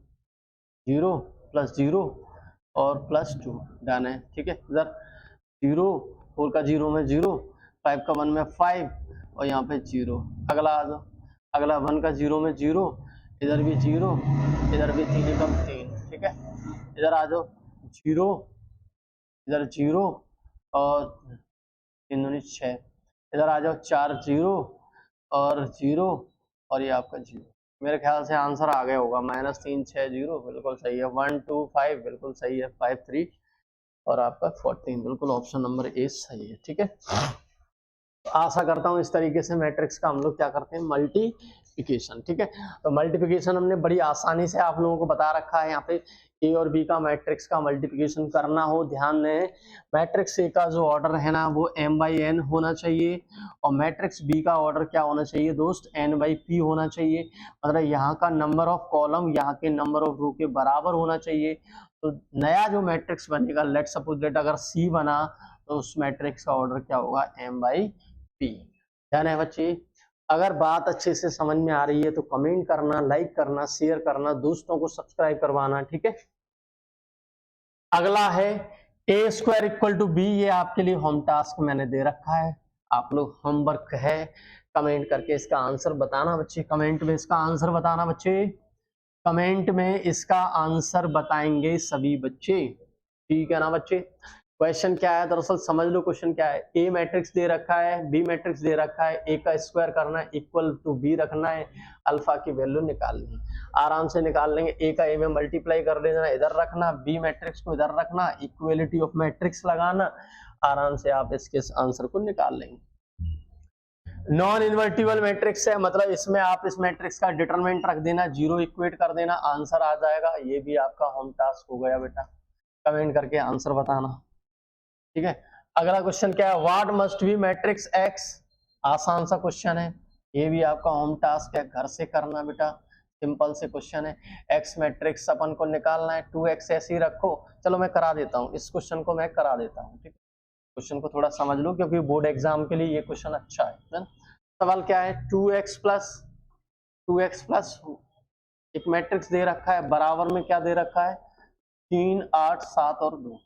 0 + 0 और +2 डन है, ठीक है। इधर 0 4 का 0 में 0, 5 का 1 में 5 और यहाँ पे 0। अगला आ जाओ, अगला 1 का 0 में 0, इधर भी 0, इधर भी 3 एकम 3, ठीक है। इधर आ जाओ 0, इधर 0 और 3 दूनी 6, इधर आ जाओ 4 0 और 0 और ये आपका 0। मेरे ख्याल से आंसर आ गया होगा, -3 6 0, बिल्कुल सही है। 1 2 5 बिल्कुल सही है, 5 3 और आपका 14, बिल्कुल ऑप्शन नंबर ए सही है, ठीक है। तो आशा करता हूं इस तरीके से मैट्रिक्स का हम लोग क्या करते हैं, मल्टीप्लिकेशन, ठीक है। तो मल्टीप्लिकेशन हमने बड़ी आसानी से आप लोगों को बता रखा है। यहाँ पे ए और बी का मैट्रिक्स का मल्टीप्लिकेशन करना हो, ध्यान दें मैट्रिक्स ए का जो ऑर्डर है ना वो m/n होना चाहिए, और मैट्रिक्स बी का ऑर्डर क्या होना चाहिए दोस्त, n/p होना चाहिए। मतलब यहाँ का नंबर ऑफ कॉलम यहाँ के नंबर ऑफ रो के बराबर होना चाहिए। तो नया जो मैट्रिक्स बनेगा, लेट सपोज दैट अगर सी बना तो उस मैट्रिक्स का ऑर्डर क्या होगा, m/p। ध्यान है बच्चे। अगर बात अच्छे से समझ में आ रही है तो कमेंट करना, लाइक करना, शेयर करना, दोस्तों को सब्सक्राइब करवाना, ठीक है। अगला है ए स्क्वायर इक्वल टू बी, ये आपके लिए होम टास्क मैंने दे रखा है, आप लोग होमवर्क है, कमेंट करके इसका आंसर बताना बच्चे, कमेंट में इसका आंसर बताना बच्चे, कमेंट में इसका आंसर बताएंगे सभी बच्चे, ठीक है ना बच्चे। क्वेश्चन क्या है, दरअसल समझ लो क्वेश्चन क्या है। ए मैट्रिक्स दे रखा है, बी मैट्रिक्स दे रखा है, ए का स्क्वायर करना है, इक्वल टू बी रखना है, अल्फा की वैल्यू निकालनी है, आराम से निकाल लेंगे। ए का ए में मल्टीप्लाई कर देना, इधर रखना, बी मैट्रिक्स को इधर रखना, इक्वलिटी ऑफ मैट्रिक्स लगाना, आराम से आप इसके आंसर को निकाल लेंगे। नॉन इन्वर्टिबल मैट्रिक्स है, मतलब इसमें आप इस मैट्रिक्स का डिटरमिनेंट रख देना, जीरो इक्वेट कर देना, आंसर आ जाएगा। ये भी आपका होम टास्क हो गया बेटा, कमेंट करके आंसर बताना, ठीक है। अगला क्वेश्चन क्या है, what must be matrix x, आसान सा क्वेश्चन है, ये भी आपका होम टास्क है, घर से करना बेटा, सिंपल से क्वेश्चन है। एक्स मैट्रिक्स अपन को निकालना है, 2x ऐसे ही रखो, चलो मैं करा देता हूँ, इस क्वेश्चन को मैं करा देता हूँ, ठीक है। क्वेश्चन को थोड़ा समझ लो क्योंकि बोर्ड एग्जाम के लिए ये क्वेश्चन अच्छा है। सवाल क्या है, 2x प्लस एक मैट्रिक्स दे रखा है, बराबर में क्या दे रखा है, 3 8 7 और 2।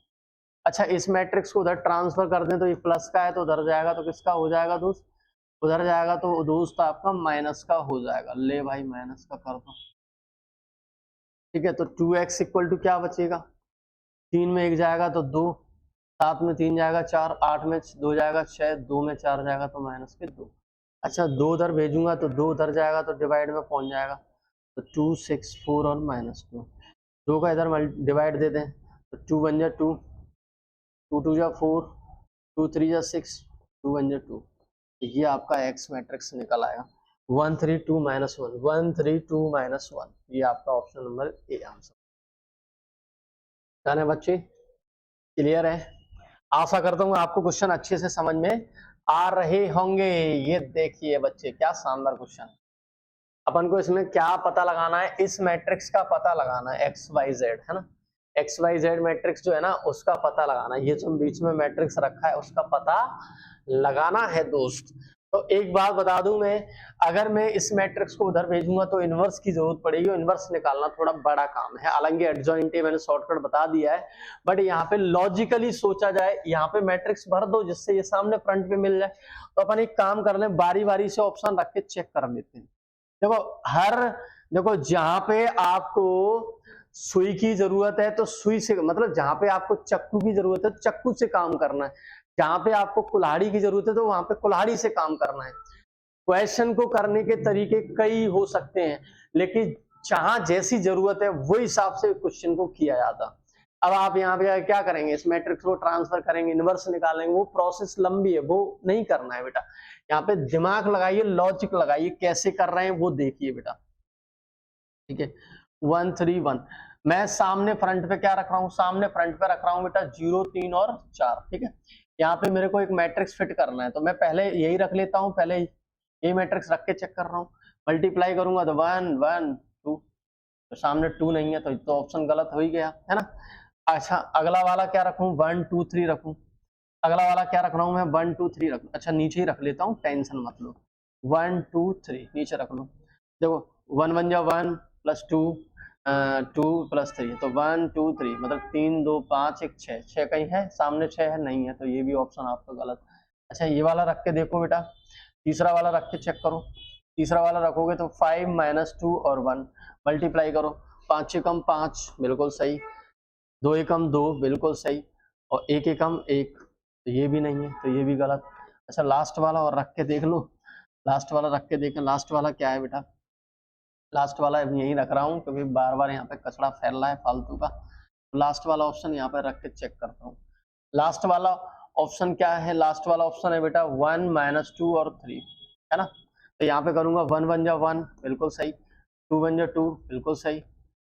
अच्छा, इस मैट्रिक्स को उधर ट्रांसफर कर दें तो ये प्लस का है तो उधर जाएगा तो किसका हो जाएगा दोस्त, उधर जाएगा तो दोस्त आपका माइनस का हो जाएगा। ले भाई माइनस का कर दो, ठीक है। तो 2x इक्वल टू क्या बचेगा, 3 में 1 जाएगा तो 2, 7 में 3 जाएगा 4, 8 में 2 जाएगा 6, 2 में 4 जाएगा तो माइनस के 2। अच्छा, 2 उधर भेजूंगा तो 2 उधर जाएगा तो डिवाइड में पहुंच जाएगा, तो 2 6 4 और -2, 2 का इधर डिवाइड दे दें तो 2 बन जा 2, 2 2 जा 4, 2 3 जा 6, 2 बन जा 2। ये आपका एक्स मैट्रिक्स निकल आएगा 1 3 2 -1, 1 3 2 -1, ये आपका option number A answer. Done है बच्चे, क्लियर है। आशा करता हूँ आपको क्वेश्चन अच्छे से समझ में आ रहे होंगे। ये देखिए बच्चे, क्या शानदार क्वेश्चन। अपन को इसमें क्या पता लगाना है, इस मैट्रिक्स का पता लगाना है, एक्स वाई जेड है ना, एक्स वाई जेड मैट्रिक्स जो है ना उसका पता लगाना है, ये जो बीच में मैट्रिक्स रखा है उसका पता लगाना है दोस्त। तो एक बात बता दूं मैं, अगर मैं इस मैट्रिक्स को उधर भेजूंगा तो इनवर्स की जरूरत पड़ेगी, इनवर्स निकालना थोड़ा बड़ा काम है, हालांकि एडजॉइंट मैंने शॉर्टकट बता दिया है, बट यहाँ पे लॉजिकली सोचा जाए, यहाँ पे मैट्रिक्स भर दो जिससे ये सामने फ्रंट पे मिल जाए। तो अपन एक काम कर लें, बारी बारी से ऑप्शन रख के चेक कर लेते हैं। देखो जहां पे आपको सुई की जरूरत है तो सुई से, मतलब जहां पे आपको चक्कू की जरूरत है तो चक्कू से काम करना है, जहां पे आपको कुल्हाड़ी की जरूरत है तो वहां पे कुल्हाड़ी से काम करना है। क्वेश्चन को करने के तरीके कई हो सकते हैं, लेकिन जहां जैसी जरूरत है वो हिसाब से क्वेश्चन को किया जाता। अब आप यहाँ पे क्या करेंगे, इस मैट्रिक्स को ट्रांसफर करेंगे, इनवर्स निकालेंगे, वो प्रोसेस लंबी है, वो नहीं करना है बेटा। यहाँ पे दिमाग लगाइए, लॉजिक लगाइए, कैसे कर रहे हैं वो देखिए बेटा, ठीक है। 1 3 1, मैं सामने फ्रंट पे क्या रख रहा हूँ, सामने फ्रंट पे रख रहा हूँ बेटा 0 3 और 4, ठीक है। यहाँ पे मेरे को एक मैट्रिक्स फिट करना है तो मैं पहले यही रख लेता हूँ, पहले ये मैट्रिक्स रख के चेक कर रहा हूँ, मल्टीप्लाई करूंगा तो 1 1 2, तो सामने 2 नहीं है तो ऑप्शन गलत हो ही गया है ना। अच्छा, अगला वाला क्या रखूं, 1 2 3 रखूं, अगला वाला क्या रख रहा हूं मैं, 1 2 3 रखूं, अच्छा नीचे ही रख लेता हूं, टेंशन मत लो, 1 2 3 नीचे रख लो। देखो 1 1 जा 1 प्लस 2 2 प्लस 3, तो 1 2 3 मतलब 3 2 5 1 6, 6 कहीं है सामने, 6 है नहीं है, तो ये भी ऑप्शन आपका गलत। अच्छा, ये वाला रख के देखो बेटा, तीसरा वाला रख के चेक करो, तीसरा वाला रखोगे तो 5 -2 और 1 मल्टीप्लाई करो, 5 एकम 5 बिल्कुल सही, 2 एकम 2 बिल्कुल सही, और 1 एकम 1, तो ये भी नहीं है तो ये भी गलत। अच्छा, लास्ट वाला और रख के देख लो, लास्ट वाला रख के देखें, लास्ट वाला क्या है बेटा, लास्ट वाला यही रख रहा हूँ क्योंकि बार बार यहाँ पे कचरा फैल रहा है फालतू का, लास्ट वाला ऑप्शन यहाँ पे रख के चेक करता हूँ। लास्ट वाला ऑप्शन क्या है, लास्ट वाला ऑप्शन है बेटा 1 -2 और 3 है ना, तो यहाँ पे करूंगा 1 1 जा 1 बिल्कुल सही, 2 1 जा 2 बिल्कुल सही,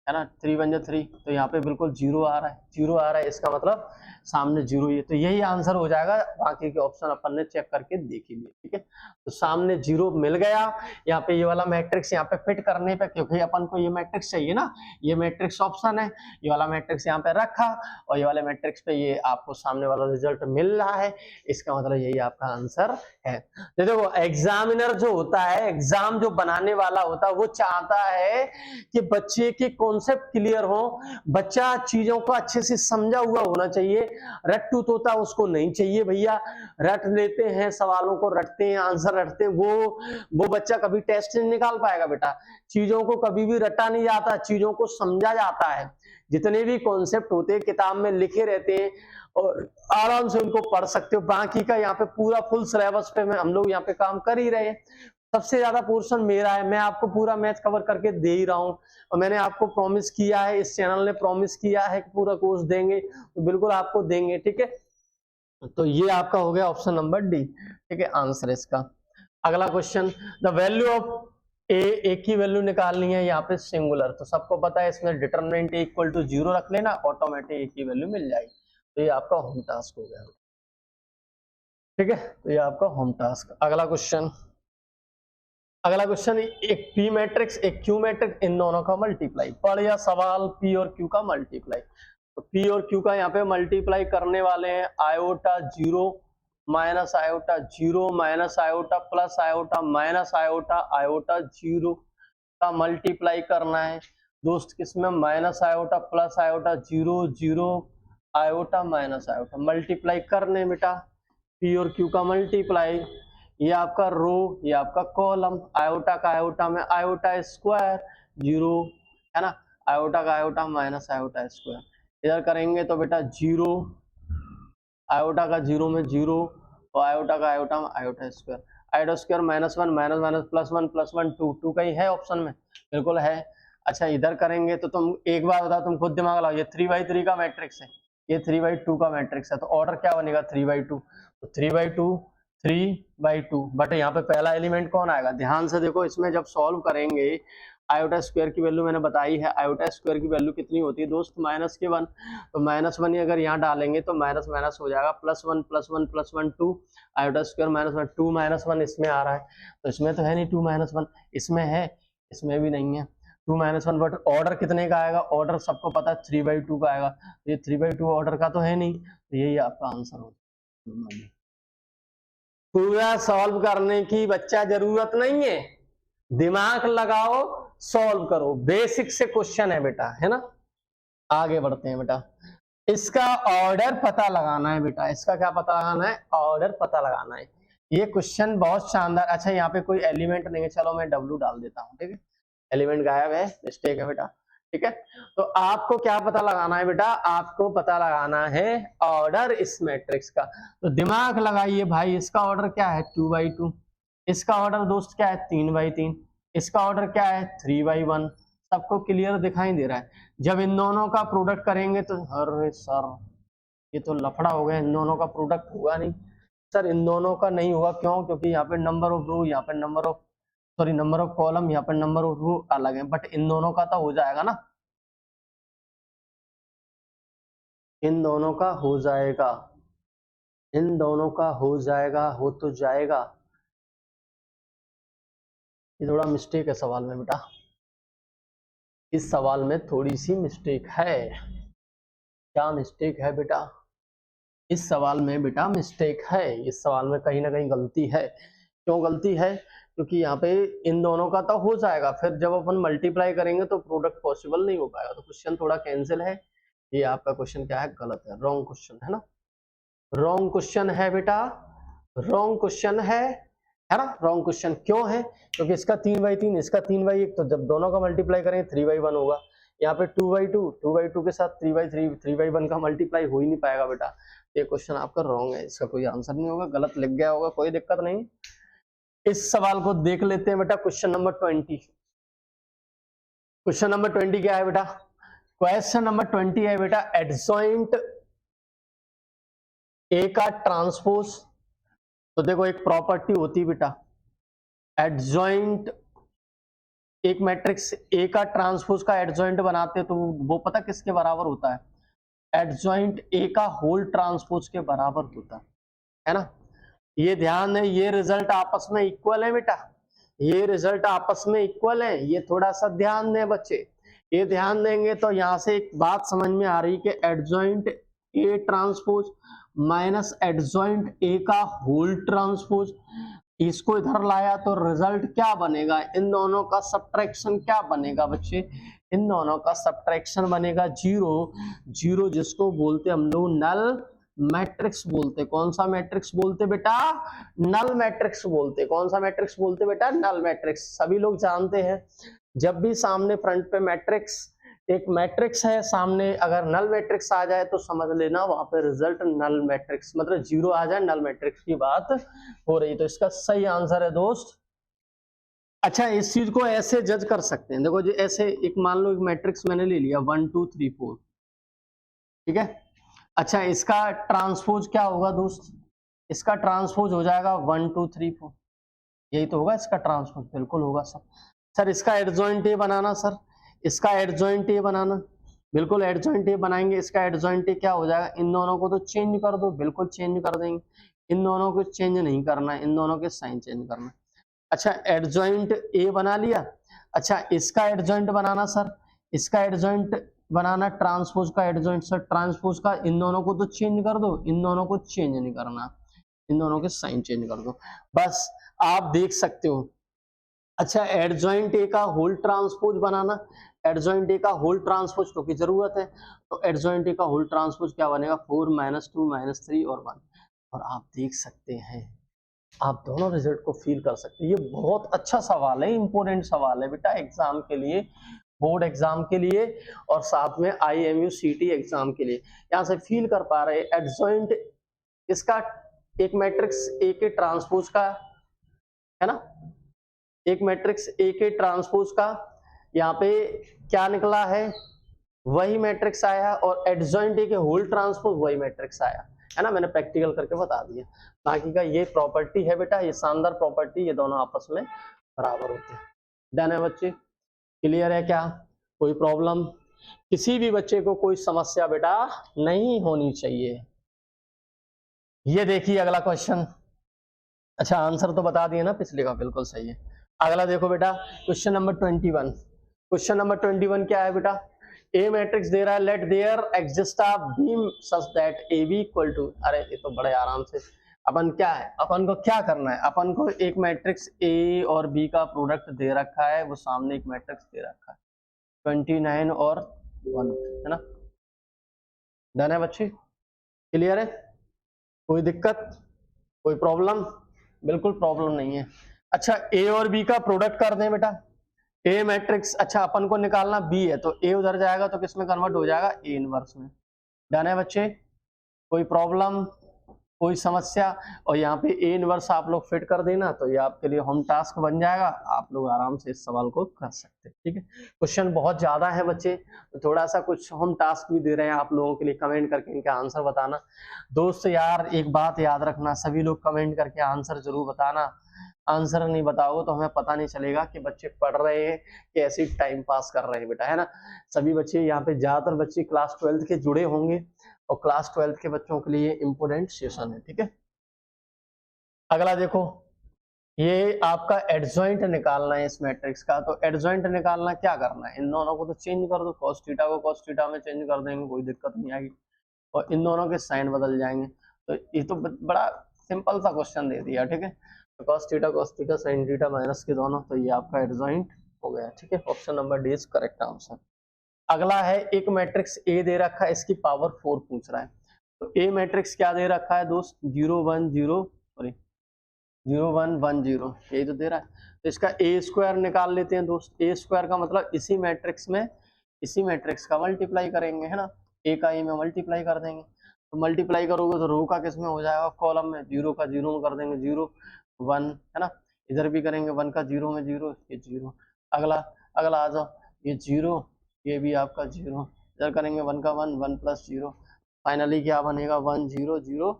है ना, 3 1 3, तो यहाँ पे बिल्कुल 0 आ रहा है, 0 आ रहा है, इसका मतलब सामने 0 ही है, तो यही आंसर हो जाएगा। बाकी के ऑप्शन अपन ने चेक करके देख ही लिए, ठीक है। तो सामने 0 मिल गया। यहाँ पे ये वाला मैट्रिक्स यहाँ पे फिट करने पे, क्योंकि अपन को ये मैट्रिक्स चाहिए ना, ये मैट्रिक्स ऑप्शन है, ये वाला मैट्रिक्स यहाँ पे रखा और ये वाले मैट्रिक्स पे ये आपको सामने वाला रिजल्ट मिल रहा है, इसका मतलब यही आपका आंसर है। तो देखो एग्जामिनर जो होता है, एग्जाम जो बनाने वाला होता है, वो चाहता है कि बच्चे के कॉन्सेप्ट क्लियर हो, बच्चा चीजों को अच्छे से समझा हुआ होना चाहिए। रट्टू तोता उसको नहीं चाहिए भैया, रट लेते हैं, सवालों को रटते हैं, आंसर रटते हैं, वो बच्चा कभी टेस्ट नहीं निकाल पाएगा बेटा। चीजों को कभी भी रटा नहीं जाता, चीजों को समझा जाता है। जितने भी कॉन्सेप्ट होते हैं किताब में लिखे रहते हैं और आराम से उनको पढ़ सकते हो। बाकी का यहाँ पे पूरा फुल सिलेबस पे हम लोग यहाँ पे काम कर ही रहे हैं। सबसे ज्यादा पोर्शन मेरा है, मैं आपको पूरा मैथ कवर करके दे ही रहा हूँ और मैंने आपको प्रॉमिस किया है, इस चैनल ने प्रॉमिस किया है कि पूरा कोर्स देंगे, तो बिल्कुल आपको देंगे, ठीक है। तो ये आपका हो गया ऑप्शन नंबर डी, ठीक है, आंसर इसका। अगला क्वेश्चन, द वैल्यू ऑफ ए की वैल्यू निकालनी है यहाँ पे सिंगुलर, तो सबको पता है इसमें डिटरमिनेंट इक्वल टू 0 रख लेना, ऑटोमेटिक ए की वैल्यू मिल जाएगी। तो ये आपका होम टास्क हो गया, ठीक है, तो ये आपका होम टास्क। अगला क्वेश्चन, एक पी मैट्रिक्स एक क्यू मैट्रिक्स, इन दोनों का मल्टीप्लाई। पढ़ या सवाल पी और क्यू का मल्टीप्लाई। तो पी और क्यू का यहाँ पे मल्टीप्लाई करने वाले हैं, iota 0 minus iota 0 minus iota plus iota minus iota iota 0 का मल्टीप्लाई करना है दोस्त, किसमें, minus iota plus iota 0 0 iota minus iota, multiply करने बेटा पी और क्यू का मल्टीप्लाई। ये आपका रो, ये आपका कॉलम, आयोटा का आयोटा में आयोटा स्क्वायर 0, है ना, आयोटा का आयोटा माइनस आयोटा स्क्वायर। इधर करेंगे तो बेटा 0, आयोटा का 0 में 0 और आयोटा का आयोटा में iota square, iota square minus 1 minus minus plus 1 plus 1 2 2 कहीं है ऑप्शन में, बिल्कुल है। अच्छा इधर करेंगे तो तुम एक बार बताओ, तुम खुद दिमाग लगाओ, ये 3/3 का मैट्रिक्स है, ये 3/2 का मैट्रिक्स है, तो ऑर्डर क्या बनेगा 3/2, तो 3/2 3/2, बट यहाँ पे पहला एलिमेंट कौन आएगा, ध्यान से देखो, इसमें जब सॉल्व करेंगे आयोटा स्क्वायर की वैल्यू मैंने बताई है, आयोटा स्क्वायर की वैल्यू कितनी होती है दोस्त, -1, तो -1 ही अगर यहाँ डालेंगे तो माइनस माइनस हो जाएगा, +1 +1 +1 2, आयोटा स्क्वायर -1 2 -1 इसमें आ रहा है, तो इसमें तो है नहीं 2 -1, इसमें है, इसमें भी नहीं है 2 -1, बट ऑर्डर कितने का आएगा, ऑर्डर सबको पता है 3/2 का आएगा, ये 3/2 ऑर्डर का तो है नहीं, तो यही आपका आंसर होगा। पूरा सॉल्व करने की बच्चा जरूरत नहीं है, दिमाग लगाओ, सॉल्व करो, बेसिक से क्वेश्चन है बेटा, है ना। आगे बढ़ते हैं बेटा, इसका ऑर्डर पता लगाना है बेटा, इसका क्या पता लगाना है, ऑर्डर पता लगाना है। ये क्वेश्चन बहुत शानदार। अच्छा यहाँ पे कोई एलिमेंट नहीं है, चलो मैं W डाल देता हूँ, ठीक है, एलिमेंट गायब है, मिस्टेक है बेटा, ठीक है। तो आपको क्या पता लगाना है बेटा, आपको पता लगाना है ऑर्डर इस मैट्रिक्स का, तो दिमाग लगाइए भाई, इसका ऑर्डर क्या है 2/2, इसका ऑर्डर दोस्त क्या है 3/3, इसका ऑर्डर क्या है 3/1, सबको क्लियर दिखाई दे रहा है। जब इन दोनों का प्रोडक्ट करेंगे तो अरे सर ये तो लफड़ा हो गया, इन दोनों का प्रोडक्ट होगा नहीं सर, इन दोनों का नहीं होगा, क्यों, क्योंकि यहाँ पे नंबर ऑफ रो, यहाँ पे नंबर ऑफ कॉलम, यहाँ पे नंबर ऑफ रो अलग है, बट इन दोनों का तो हो जाएगा ना, इन दोनों का हो जाएगा, इन दोनों का हो जाएगा, हो तो जाएगा। ये थोड़ा मिस्टेक है सवाल में बेटा, इस सवाल में थोड़ी सी मिस्टेक है। क्या मिस्टेक है बेटा, इस सवाल में बेटा मिस्टेक है, इस सवाल में कहीं ना कहीं गलती है। क्यों गलती है, क्योंकि यहाँ पे इन दोनों का तो हो जाएगा, फिर जब अपन मल्टीप्लाई करेंगे तो प्रोडक्ट पॉसिबल नहीं हो पाएगा, तो क्वेश्चन थोड़ा कैंसिल है। ये आपका क्वेश्चन क्या है, गलत है, रॉन्ग क्वेश्चन है ना, रॉन्ग क्वेश्चन है बेटा, रॉन्ग क्वेश्चन है ना, रॉन्ग क्वेश्चन क्यों है, क्योंकि इसका 3/3 इसका 3/1, तो जब दोनों का मल्टीप्लाई करेंगे 3/1 होगा, यहाँ पे 2/2 के साथ 3/3 3/1 का मल्टीप्लाई हो ही नहीं पाएगा बेटा, ये क्वेश्चन आपका रॉन्ग है, इसका कोई आंसर नहीं होगा, गलत लिख गया होगा, कोई दिक्कत नहीं। इस सवाल को देख लेते हैं बेटा, क्वेश्चन नंबर 20, क्वेश्चन नंबर 20 क्या है बेटा, क्वेश्चन नंबर 20 है बेटा, एडजॉइंट ए का ट्रांसपोज। तो देखो एक प्रॉपर्टी होती है बेटा, एडजॉइंट एक मैट्रिक्स ए का ट्रांसपोज का एडजॉइंट बनाते हैं तो वो पता किसके बराबर होता है? एडजॉइंट ए का होल ट्रांसपोज के बराबर होता है ना। ये ध्यान है, ये रिजल्ट आपस में इक्वल है बेटा, ये रिजल्ट आपस में इक्वल है, ये थोड़ा सा ध्यान दें बच्चे। ये ध्यान देंगे तो यहां से एक बात समझ में आ रही कि adjoint A transpose minus adjoint A का होल ट्रांसपोज, इसको इधर लाया तो रिजल्ट क्या बनेगा? इन दोनों का सब्ट्रैक्शन क्या बनेगा बच्चे? इन दोनों का सब्ट्रैक्शन बनेगा जीरो। जीरो जिसको बोलते हम लोग नल मैट्रिक्स बोलते। कौन सा मैट्रिक्स बोलते बेटा? नल मैट्रिक्स बोलते। कौन सा मैट्रिक्स बोलते बेटा? Null matrix. सभी लोग जानते हैं जब भी सामने फ्रंट पे मैट्रिक्स, एक मैट्रिक्स है सामने, अगर नल मैट्रिक्स आ जाए तो समझ लेना वहां पे रिजल्ट नल मैट्रिक्स, मतलब जीरो आ जाए, नल मैट्रिक्स की बात हो रही। तो इसका सही आंसर है दोस्त। अच्छा, इस चीज को ऐसे जज कर सकते हैं, देखो जी ऐसे एक मान लो एक मैट्रिक्स मैंने ले लिया 1 2 3 4, ठीक है। अच्छा, इसका ट्रांसपोज क्या होगा दोस्त? इसका ट्रांसपोज हो जाएगा 1 2 3 4, यही तो होगा इसका ट्रांसपोज, बिल्कुल होगा सर। सर इसका एडजॉइंट ए बनाना, सर इसका एडजॉइंट ए बनाना, बिल्कुल एडजॉइंट ए बनाएंगे। इसका एडजॉइंट ए क्या हो जाएगा? इन दोनों को तो चेंज कर दो, बिल्कुल चेंज कर देंगे। इन दोनों को चेंज नहीं करना है, इन दोनों के साइन चेंज करना है। अच्छा, एडजॉइंट ए बना लिया। अच्छा, इसका एडजॉइंट बनाना सर, इसका एडजॉइंट बनाना ट्रांसपोज का एडजॉइंट, सर ट्रांसपोज का, इन दोनों को तो चेंज कर दो, इन दोनों को चेंज नहीं करना, इन दोनों के साइन चेंज कर दो, बस आप देख सकते हो। अच्छा, एडजॉइंट ए का होल ट्रांसपोज बनाना, एडजॉइंट ए का होल ट्रांसपोज तो की जरूरत है, तो एडजॉइंट ए का होल ट्रांसपोज क्या बनेगा? 4 -2 -3 और 1। और आप देख सकते हैं, आप दोनों रिजल्ट को फील कर सकते हैं। ये बहुत अच्छा सवाल है, इंपॉर्टेंट सवाल है बेटा एग्जाम के लिए, बोर्ड एग्जाम के लिए और साथ में IMU CT एग्जाम के लिए। यहाँ से फील कर पा रहे एडजॉइंट इसका एक मैट्रिक्स ए के ट्रांसपोज का है ना, एक मैट्रिक्स ए के ट्रांसपोज का यहाँ पे क्या निकला है? वही मैट्रिक्स आया, और एडजॉइंट ए के होल ट्रांसपोज वही मैट्रिक्स आया, है ना। मैंने प्रैक्टिकल करके बता दिया। बाकी का ये प्रॉपर्टी है बेटा, ये शानदार प्रॉपर्टी, ये दोनों आपस में बराबर होते हैं। डन है बच्चे? क्लियर है क्या? कोई प्रॉब्लम? किसी भी बच्चे को कोई समस्या बेटा नहीं होनी चाहिए। ये देखिए अगला क्वेश्चन। अच्छा, आंसर तो बता दिए ना पिछले का, बिल्कुल सही है। अगला देखो बेटा, क्वेश्चन नंबर 21। क्वेश्चन नंबर 21 क्या है बेटा? ए मैट्रिक्स दे रहा है, let there exist a B such that A B equal to, अरे ये तो बड़े आराम से अपन क्या है, अपन को क्या करना है, अपन को एक मैट्रिक्स ए और बी का प्रोडक्ट दे रखा है, वो सामने एक मैट्रिक्स दे रखा है 29 और 1, है ना। डन है बच्चे? क्लियर है? कोई दिक्कत, कोई प्रॉब्लम? बिल्कुल प्रॉब्लम नहीं है। अच्छा, ए और बी का प्रोडक्ट कर दें बेटा, ए मैट्रिक्स, अच्छा अपन को निकालना बी है, तो ए उधर जाएगा तो किस में कन्वर्ट हो जाएगा? ए इनवर्स में। डन है बच्चे? कोई प्रॉब्लम, कोई समस्या? और यहाँ पे ए इनवर्स आप लोग फिट कर देना, तो ये आपके लिए होम टास्क बन जाएगा, आप लोग आराम से इस सवाल को कर सकते हैं। ठीक है, क्वेश्चन बहुत ज्यादा है बच्चे, तो थोड़ा सा कुछ होम टास्क भी दे रहे हैं आप लोगों के लिए, कमेंट करके इनका आंसर बताना। दोस्त यार एक बात याद रखना, सभी लोग कमेंट करके आंसर जरूर बताना। आंसर नहीं बताओगे तो हमें पता नहीं चलेगा कि बच्चे पढ़ रहे हैं कि ऐसे ही टाइम पास कर रहे हैं बेटा, है ना। सभी बच्चे यहाँ पे ज्यादातर बच्चे क्लास 12 के जुड़े होंगे, और क्लास 12 के बच्चों के लिए इंपोर्टेंट सेशन है। ठीक है, अगला देखो, ये आपका एडजॉइंट निकालना है इस मैट्रिक्स का। तो एडजॉइंट निकालना क्या करना है? इन दोनों को तो चेंज कर दो, cos थीटा को cos थीटा में चेंज कर देंगे, कोई दिक्कत नहीं आएगी, और इन दोनों के साइन बदल जाएंगे। तो ये तो बड़ा सिंपल सा क्वेश्चन दे दिया। ठीक है, तो cos theta sin theta minus के दोनों, तो ये आपका एडजॉइंट हो गया। ठीक है, option number D is correct answer. अगला है, एक मैट्रिक्स ए दे रखा है, इसकी पावर 4 पूछ रहा है। तो ए मैट्रिक्स क्या दे रखा है दोस्त? 0 1 0 सॉरी 0 1 1 0, यही तो दे रहा है। तो इसका ए स्क्वायर निकाल लेते हैं दोस्त। ए स्क्वायर का मतलब इसी मैट्रिक्स में इसी मैट्रिक्स का मल्टीप्लाई करेंगे, है ना। ए का ए में मल्टीप्लाई कर देंगे, तो मल्टीप्लाई करोगे तो रो का किस में हो जाएगा? कॉलम में। 0 का 0 में कर देंगे 0 1, है ना। इधर भी करेंगे 1 का 0 में 0, ये 0। अगला अगला आ जाओ, ये 0, ये भी आपका 0, इधर करेंगे 1 का 1 1 प्लस 0, फाइनली क्या बनेगा? 1 0 0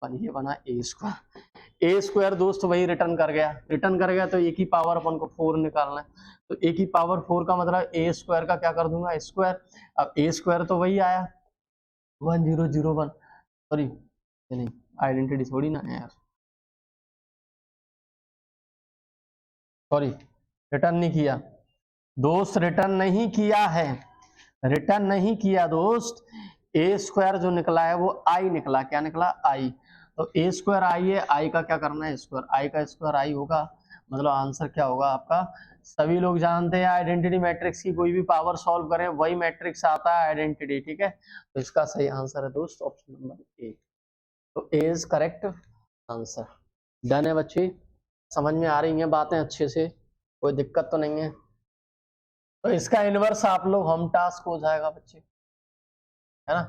1, ये बना ए स्क्वायर। ए स्क्वायर दोस्त वही रिटर्न कर गया, तो ए की पावर अपन को 4 निकालना है, तो ए की पावर 4 का मतलब ए स्क्वायर का क्या कर दूंगा स्क्वायर। अब ए स्क्वायर तो वही आया 1001, सॉरी नहीं आइडेंटिटी थोड़ी ना है यार, सॉरी रिटर्न नहीं किया दोस्त, रिटर्न नहीं किया है, रिटर्न नहीं किया दोस्त। ए स्क्वायर जो निकला है वो आई निकला, क्या निकला आई, तो ए स्क्वायर आई है, आई का क्या करना है स्क्वायर, आई का स्क्वायर आई होगा, मतलब आंसर क्या होगा आपका। सभी लोग जानते हैं आइडेंटिटी मैट्रिक्स की कोई भी पावर सॉल्व करें वही मैट्रिक्स आता है आइडेंटिटी, ठीक है। तो इसका सही आंसर है दोस्त ऑप्शन नंबर ए, तो ए इज करेक्ट आंसर। डन है बच्चे, समझ में आ रही हैं बातें अच्छे से, कोई दिक्कत तो नहीं है। तो इसका इनवर्स आप लोग होम टास्क हो जाएगा बच्चे, है ना,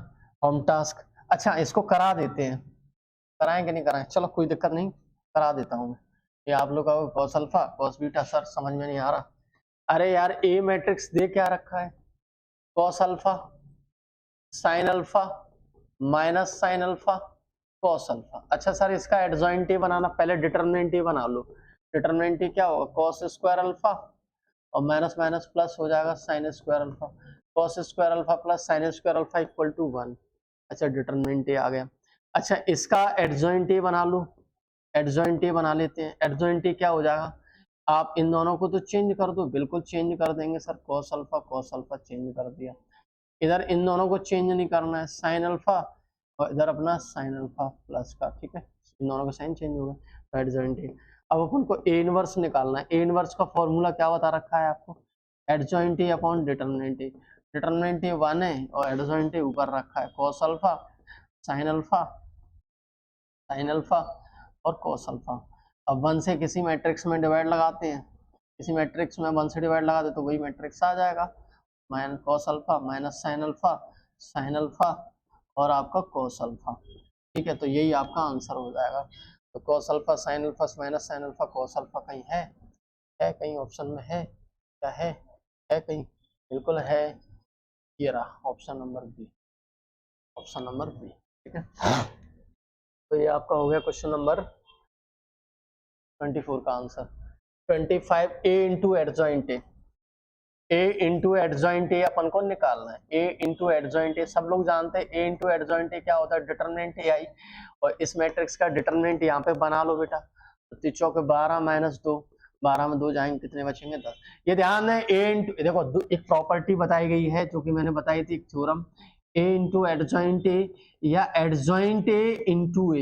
होम टास्क। अच्छा इसको करा देते हैं, कराएं कि नहीं कराएं, चलो कोई दिक्कत नहीं, करा देता हूं मैं। ये आप लोग का cos alpha cos beta sir समझ में नहीं आ रहा, अरे यार ए मैट्रिक्स दे क्या रखा है, cos alpha sine alpha minus sine alpha cos alpha. अच्छा सर इसका एडजॉइंट बनाना, पहले डिटरमिनेंट बना लो, डिटरमिनेंट क्या होगा कॉस स्क्वायर अल्फा और माइनस माइनस प्लस हो जाएगा sine square alpha, cos square alpha plus sine square alpha equal to 1। अच्छा डिटरमिनेंट आ गया। अच्छा इसका एडजॉइंट बना लो, एडजॉइंट बना लेते हैं, एडजॉइंट क्या हो जाएगा, आप इन दोनों को तो चेंज कर दो, बिल्कुल चेंज कर देंगे सर, कॉस अल्फा चेंज कर दिया, इधर इन दोनों को चेंज नहीं करना है, साइन अल्फा और इधर अपना साइन अल्फा प्लस का, ठीक है, इन दोनों का साइन चेंज हो गया, तो एडजॉइंट। अब अपन को ए इनवर्स निकालना है, ए इनवर्स का फॉर्मूला क्या बता रखा है आपको, एडजॉइंट अपॉन डिटरमिनेंट, डिटरमिनेंट 1 है और एडजॉइंट ऊपर रखा है कॉस अल्फा साइन अल्फा और कॉस अल्फा। अब 1 से किसी मैट्रिक्स में डिवाइड लगाते हैं, किसी मैट्रिक्स में 1 से डिवाइड लगा दे तो वही मैट्रिक्स आ जाएगा, minus cos alpha minus sine alpha और आपका कॉस अल्फा, ठीक है, तो यही आपका आंसर हो जाएगा। तो cos alpha minus sine alpha cos alpha कहीं है कहीं ऑप्शन में है, क्या है कहीं, बिल्कुल है, ये रहा option number B, option number B, ठीक है। तो ये आपका हो गया क्वेश्चन नंबर 24 का आंसर। 25 ए इंटू एडजॉइंट, ए इंटू एडजॉइंट अपन को निकालना है, ए इंटू एडजॉइंट, सब लोग जानते हैं ए इंटू एडजॉइंट क्या होता है, डिटरमिनेंट आई, और इस मैट्रिक्स का डिटरमिनेंट यहाँ पे बना लो बेटा, तो चौके 12 माइनस 2, 12 में 2 जाएंगे कितने बचेंगे 10। ये ध्यान है ए इंटू, देखो एक प्रॉपर्टी बताई गई है जो कि मैंने बताई थी, एक थ्योरम, ए इंटू एडजॉइंट या एडजॉइंट इंटू ए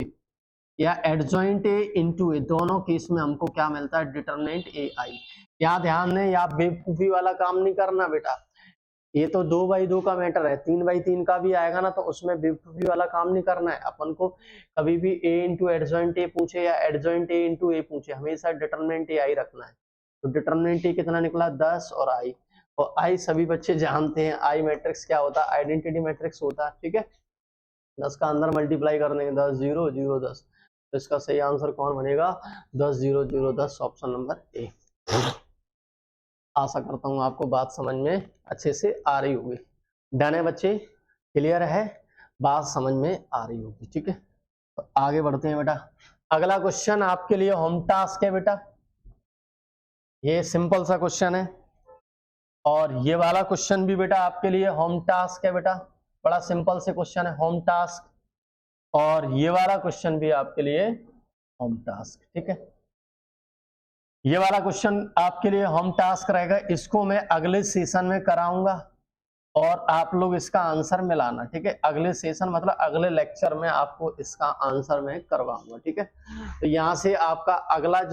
या एडजॉइंट इंटू ए, दोनों केस में हमको क्या मिलता है, डिटरमिनेंट ए आई। यहाँ ध्यान दें, या बेवकूफी वाला काम नहीं करना बेटा, ये तो 2/2 का मैटर है, 3/3 का भी आएगा ना तो उसमें बेवकूफी वाला काम नहीं करना है अपन को, कभी भी ए इंटू एडजॉइंट ए पूछे या एडजॉइंट ए इंटू ए पूछे, हमेशा डिटरमिनेंट ए आई रखना है। तो डिटरमिनेंट ए कितना निकला 10 और आई, और आई सभी बच्चे जानते हैं आई मैट्रिक्स क्या होता है, आइडेंटिटी मैट्रिक्स होता है, ठीक है। 10 का अंदर मल्टीप्लाई कर देंगे 10 0 0 10, तो इसका सही आंसर कौन बनेगा 10 0 0 10, ऑप्शन नंबर ए। आशा करता हूँ आपको बात समझ में अच्छे से आ रही होगी। डन है बच्चे, क्लियर है, बात समझ में आ रही होगी, ठीक है। तो आगे बढ़ते हैं बेटा, अगला क्वेश्चन आपके लिए होम टास्क है बेटा, ये सिंपल सा क्वेश्चन है, और ये वाला क्वेश्चन भी बेटा आपके लिए होम टास्क है बेटा, बड़ा सिंपल से क्वेश्चन है होम टास्क, और ये वाला क्वेश्चन भी आपके लिए होम टास्क, ठीक है। ये वाला क्वेश्चन आपके लिए होम टास्क रहेगा, इसको मैं अगले सेशन में कराऊंगा और आप लोग इसका आंसर मिलाना, ठीक है। अगले सेशन मतलब अगले लेक्चर में आपको इसका आंसर मैं करवाऊंगा, ठीक है। तो यहाँ से आपका अगला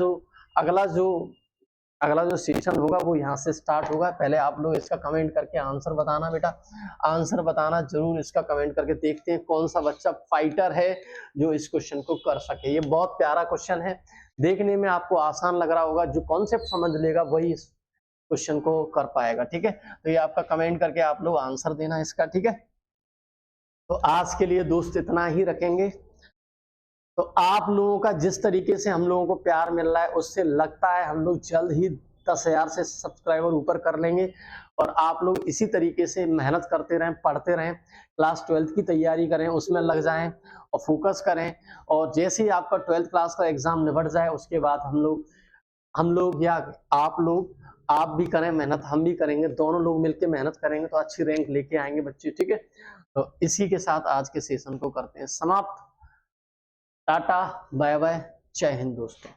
जो सेशन होगा वो यहाँ से स्टार्ट होगा। पहले आप लोग इसका कमेंट करके आंसर बताना बेटा, आंसर बताना जरूर, इसका कमेंट करके देखते हैं कौन सा बच्चा फाइटर है जो इस क्वेश्चन को कर सके। ये बहुत प्यारा क्वेश्चन है, देखने में आपको आसान लग रहा होगा, जो कॉन्सेप्ट समझ लेगा वही इस क्वेश्चन को कर पाएगा, ठीक है। तो ये आपका कमेंट करके आप लोग आंसर देना इसका, ठीक है। तो आज के लिए दोस्त इतना ही रखेंगे। तो आप लोगों का जिस तरीके से हम लोगों को प्यार मिल रहा है उससे लगता है हम लोग जल्द ही 10,000 से सब्सक्राइबर ऊपर कर लेंगे। और आप लोग इसी तरीके से मेहनत करते रहें, पढ़ते रहें, क्लास 12th की तैयारी करें, उसमें लग जाएं और फोकस करें। और जैसे ही आपका 12th क्लास का एग्जाम निपट जाए उसके बाद हम लोग या आप भी करें मेहनत, हम भी करेंगे, दोनों लोग मिलकर मेहनत करेंगे तो अच्छी रैंक लेके आएंगे बच्चे। ठीक है, तो इसी के साथ आज के सेशन को करते हैं समाप्त। टाटा बाय बाय, जय हिंद दोस्तों।